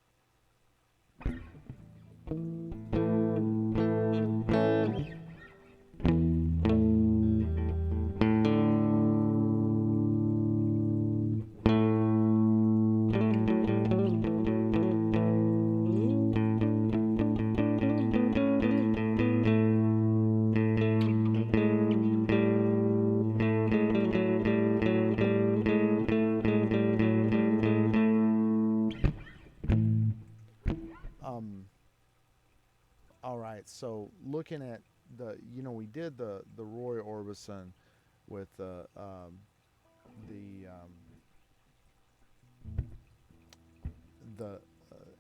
All right, so looking at we did the Roy Orbison with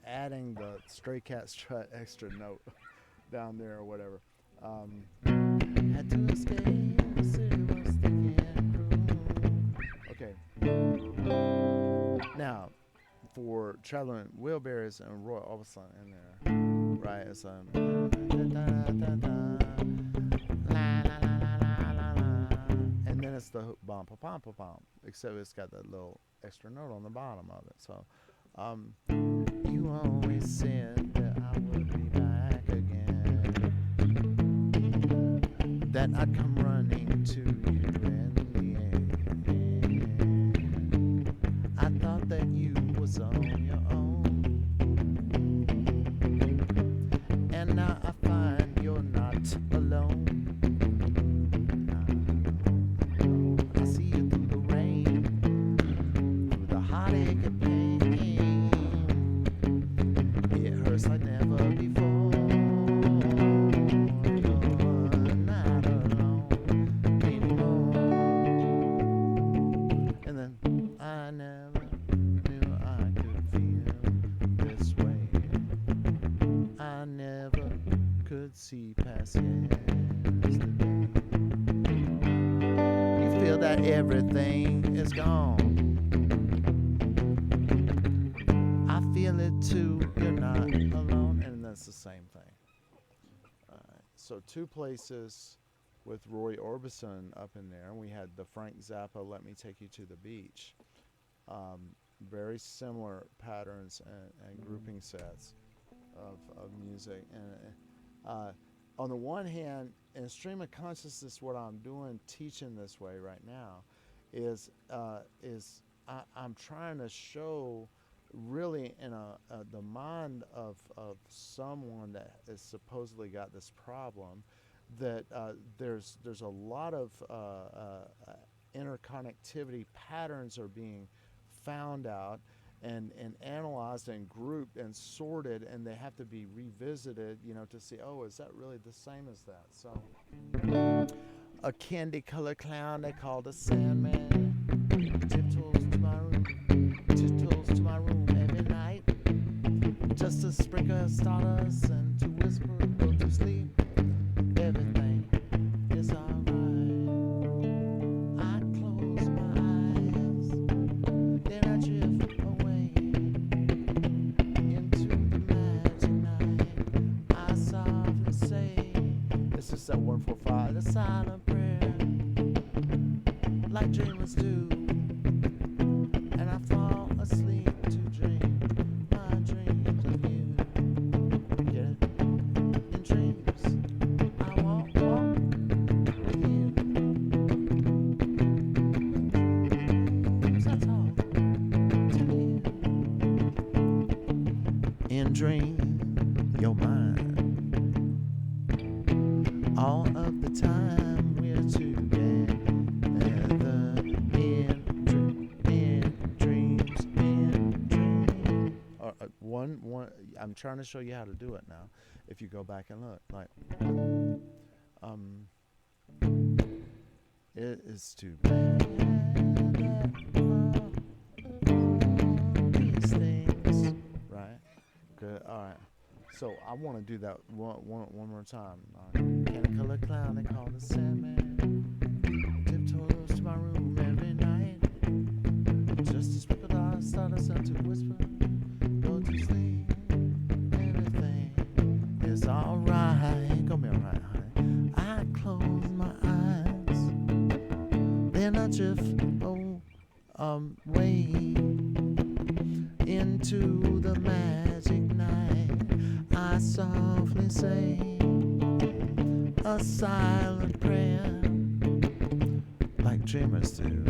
adding the Stray Cat Strut extra note down there or whatever. Had to escape, the city was thinking cruel. Okay. Now, for Traveling Wheelbarrows and Roy Orbison in there, right? It's and then it's the bum pa pom pa pom, except it's got that little extra note on the bottom of it. So, you always said that I would be back again, that I'd come running to you in the end. I thought that you was on your own, and now I find you're not alone. I see you through the rain, through the heartache and pain. It hurts like never before. You're not alone anymore. And then I never knew I could feel this way. I never could see past yesterday. You feel that everything is gone. I feel it too, you're not alone. And that's the same thing. So 2 places with Roy Orbison up in there. We had the Frank Zappa, Let Me Take You to the Beach. Very similar patterns and grouping sets of music. And on the one hand, in stream of consciousness, what I'm doing, teaching this way right now, is I'm trying to show, really in the mind of someone that has supposedly got this problem, that there's a lot of interconnectivity patterns are being found out and analyzed and grouped and sorted, and they have to be revisited, to see, oh, is that really the same as that? So a candy colored clown they called a Sandman tiptoes to my room every night, just to sprinkle stardust and to whisper, go to sleep, everything is alright. I close my eyes, then I drift away into the magic night. I softly say, this is that 145, the silent prayer, like dreamers do. And I fall asleep to dream my dreams of you. Get it? In dreams, I walk with you. Dreams I talk to you. dream you're mine. All of the time we're together in dreams, in dreams. One. I'm trying to show you how to do it now. If you go back and look, like, it is too bad that these things, right? Good. All right. So I want to do that one more time. Can a color clown they call the Sandman tiptoes to my room every night, just to sprinkle down stardust to whisper, go to sleep, everything is alright. Gonna be alright, honey. I close my eyes, then I drift way into the magic night. I softly say a silent prayer, like dreamers do.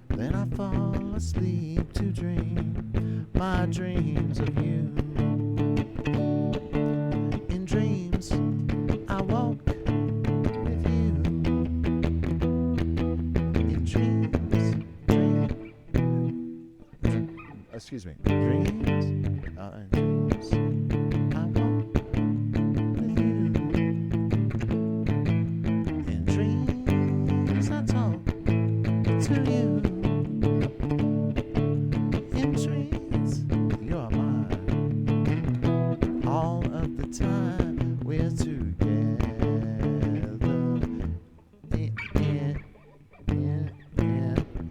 Then I fall asleep to dream my dreams of you. In dreams, I walk with you. In dreams, excuse me, dreams, in dreams, I walk with you. In dreams, I talk to you. In dreams, you're mine. All of the time we're together. In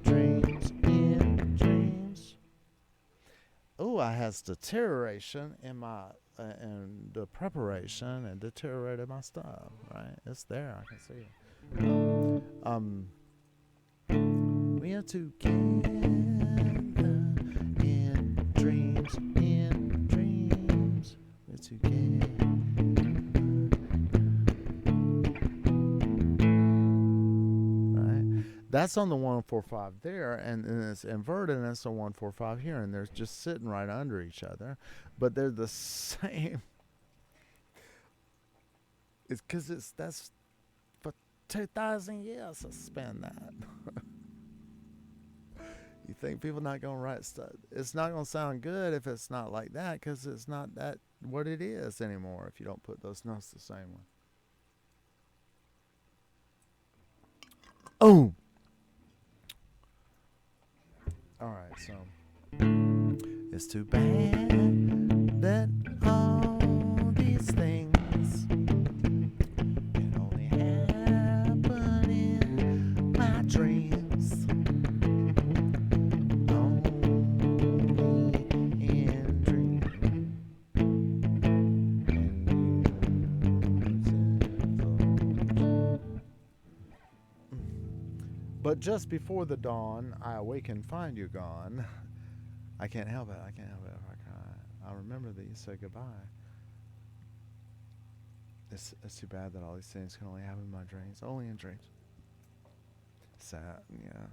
dreams, in dreams. Oh, I has deterioration in my and the preparation and deteriorated my stuff. Right, it's there. I can see it. We are together in dreams, in dreams. We're together. Right, that's on the 145 there, and it's inverted, and it's a 145 here, and they're just sitting right under each other, but they're the same. It's because that's for 2,000 years I spent that. You think people not gonna write stuff? It's not gonna sound good if it's not like that, because it's not that what it is anymore. If you don't put those notes the same way. Oh. All right, so it's too bad that all these things can only happen in my dreams. Only in dreams. But just before the dawn, I awake and find you gone. I can't help it. I can't help it if I cry. I remember that you said goodbye. It's too bad that all these things can only happen in my dreams. Only in dreams. Sad, yeah.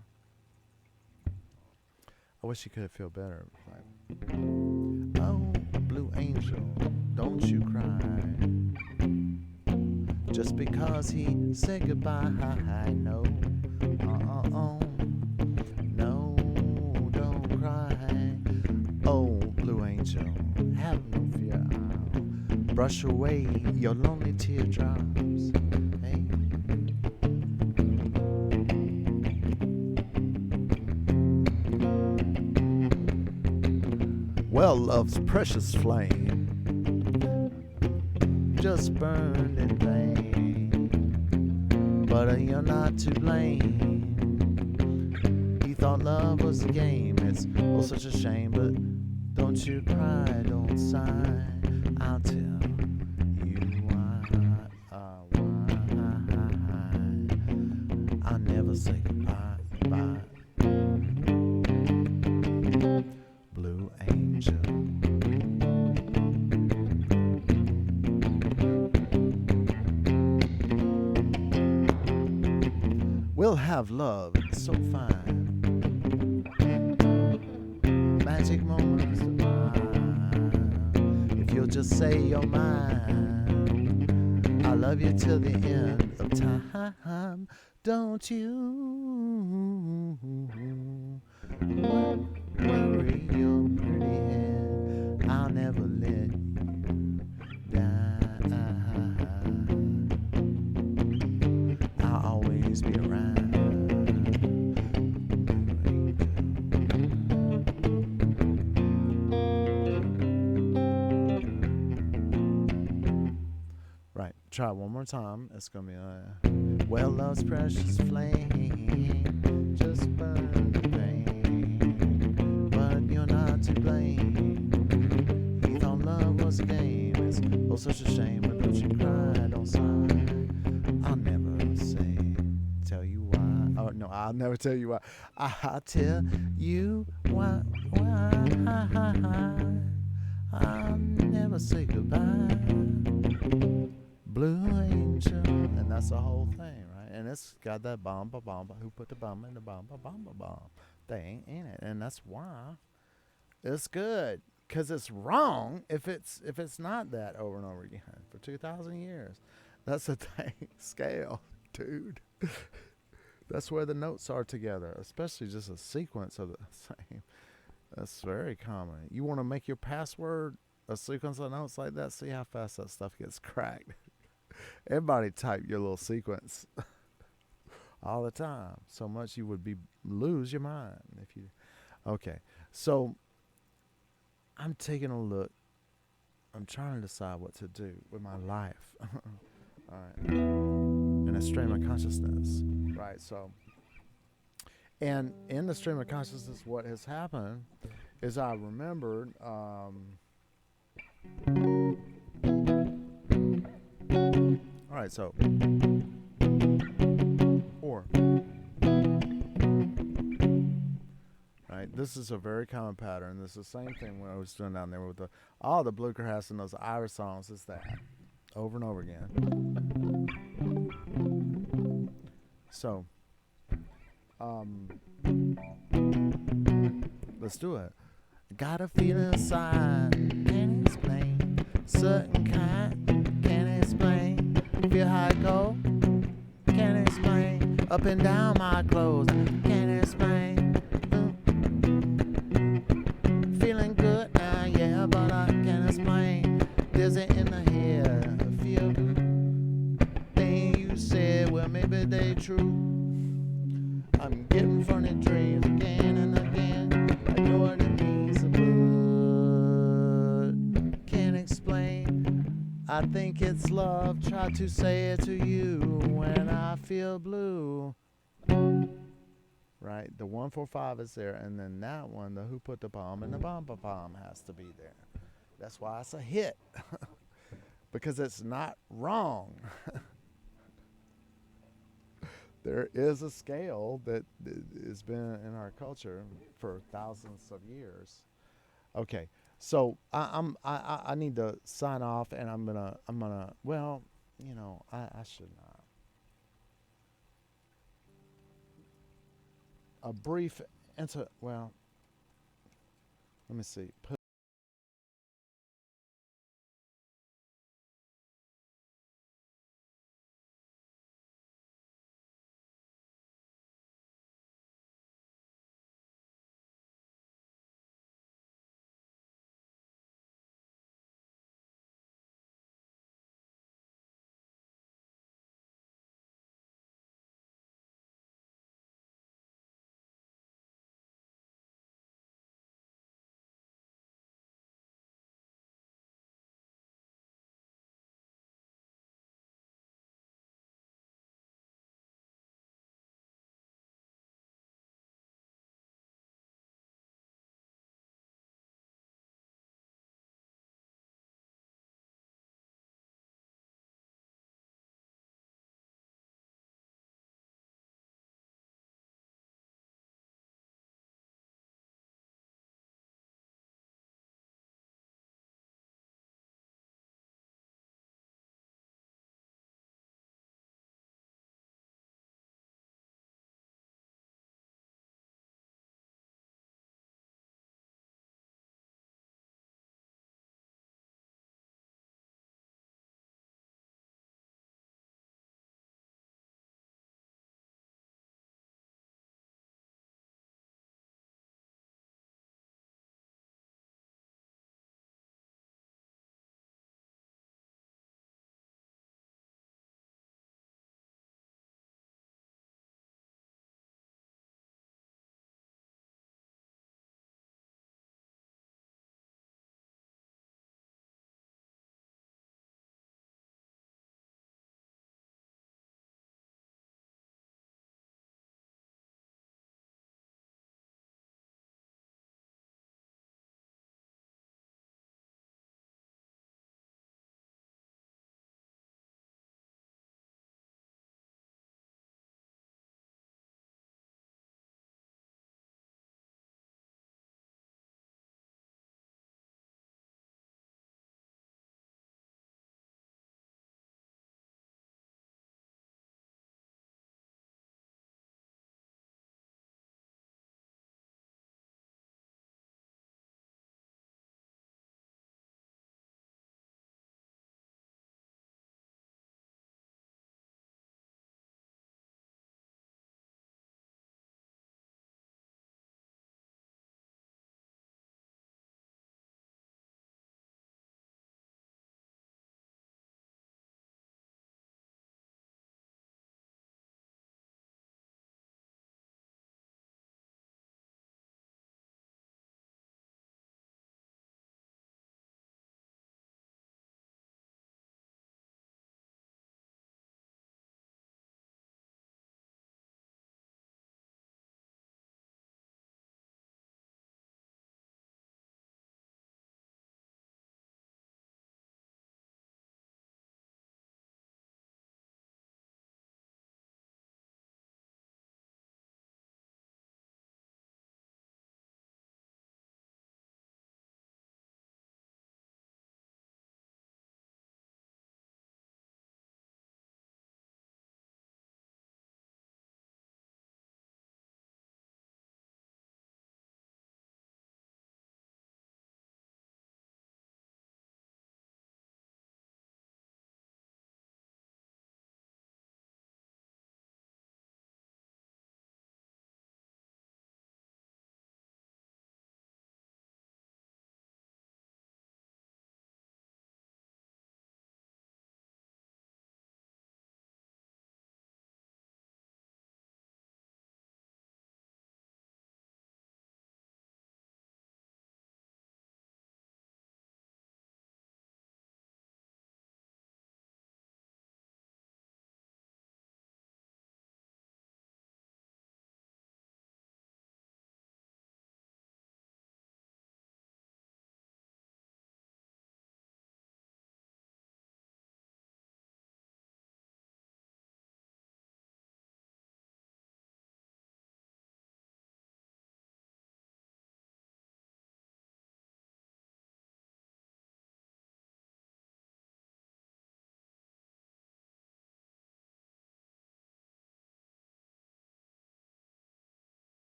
I wish you could feel better. Like, oh, blue angel, don't you cry. Just because he said goodbye, no. No, don't cry. Oh, blue angel, have no fear. I'll brush away your lonely teardrops. Hey. Well, love's precious flame just burned in vain, but you're not to blame. Thought love was a game. It's oh such a shame, but don't you cry, don't sigh. I'll tell you why. I'll never say goodbye. Bye. Blue angel. We'll have love so fine. Magic moments of mine. you'll just say you're mine, I love you till the end of time. Don't you worry your pretty head. I'll never let you down. I'll always be around. Right, try it one more time. It's gonna be well, love's precious flame just burn the pain, but you're not to blame. He thought love was a game. It's oh such a shame, but don't you cry, don't sigh. I'll never tell you why. Oh no, I'll never tell you why. I'll tell you why. I'll never say goodbye. Blue Angel, and that's the whole thing, right? And it's got that bomb, who put the bomb in the bomb thing in it, and that's why it's good, because it's wrong if it's not that over and over again for 2,000 years. That's the thing. Scale, dude. That's where the notes are together, especially just a sequence of the same. That's very common. You want to make your password a sequence of notes like that? See how fast that stuff gets cracked. Everybody type your little sequence all the time. So much you would lose your mind if you. Okay, so I'm taking a look. I'm trying to decide what to do with my life. All right, in a stream of consciousness, right? So, and in the stream of consciousness, what has happened is I remembered. All right, so or right, this is a very common pattern. This is the same thing when I was doing down there with all the bluegrass and those Irish songs. It's that over and over again. So, let's do it. Got a feeling inside, can't explain. Certain kind, can't explain. Feel how I go, can't explain. Up and down my clothes, can't explain. Feeling good now, yeah, but I can't explain. Dizzy in the head, feel good. Thing you said, well maybe they true. I'm getting funny dreams again and again. I know what it means, but can't explain. I think it's love. Try to say it to you when I feel blue. Right, the 145 is there, and then that one, the who put the bomb in the bomb has to be there. That's why it's a hit, because it's not wrong. There is a scale that has been in our culture for thousands of years. Okay, so I need to sign off, and I'm gonna well, I should not. A brief let me see. Put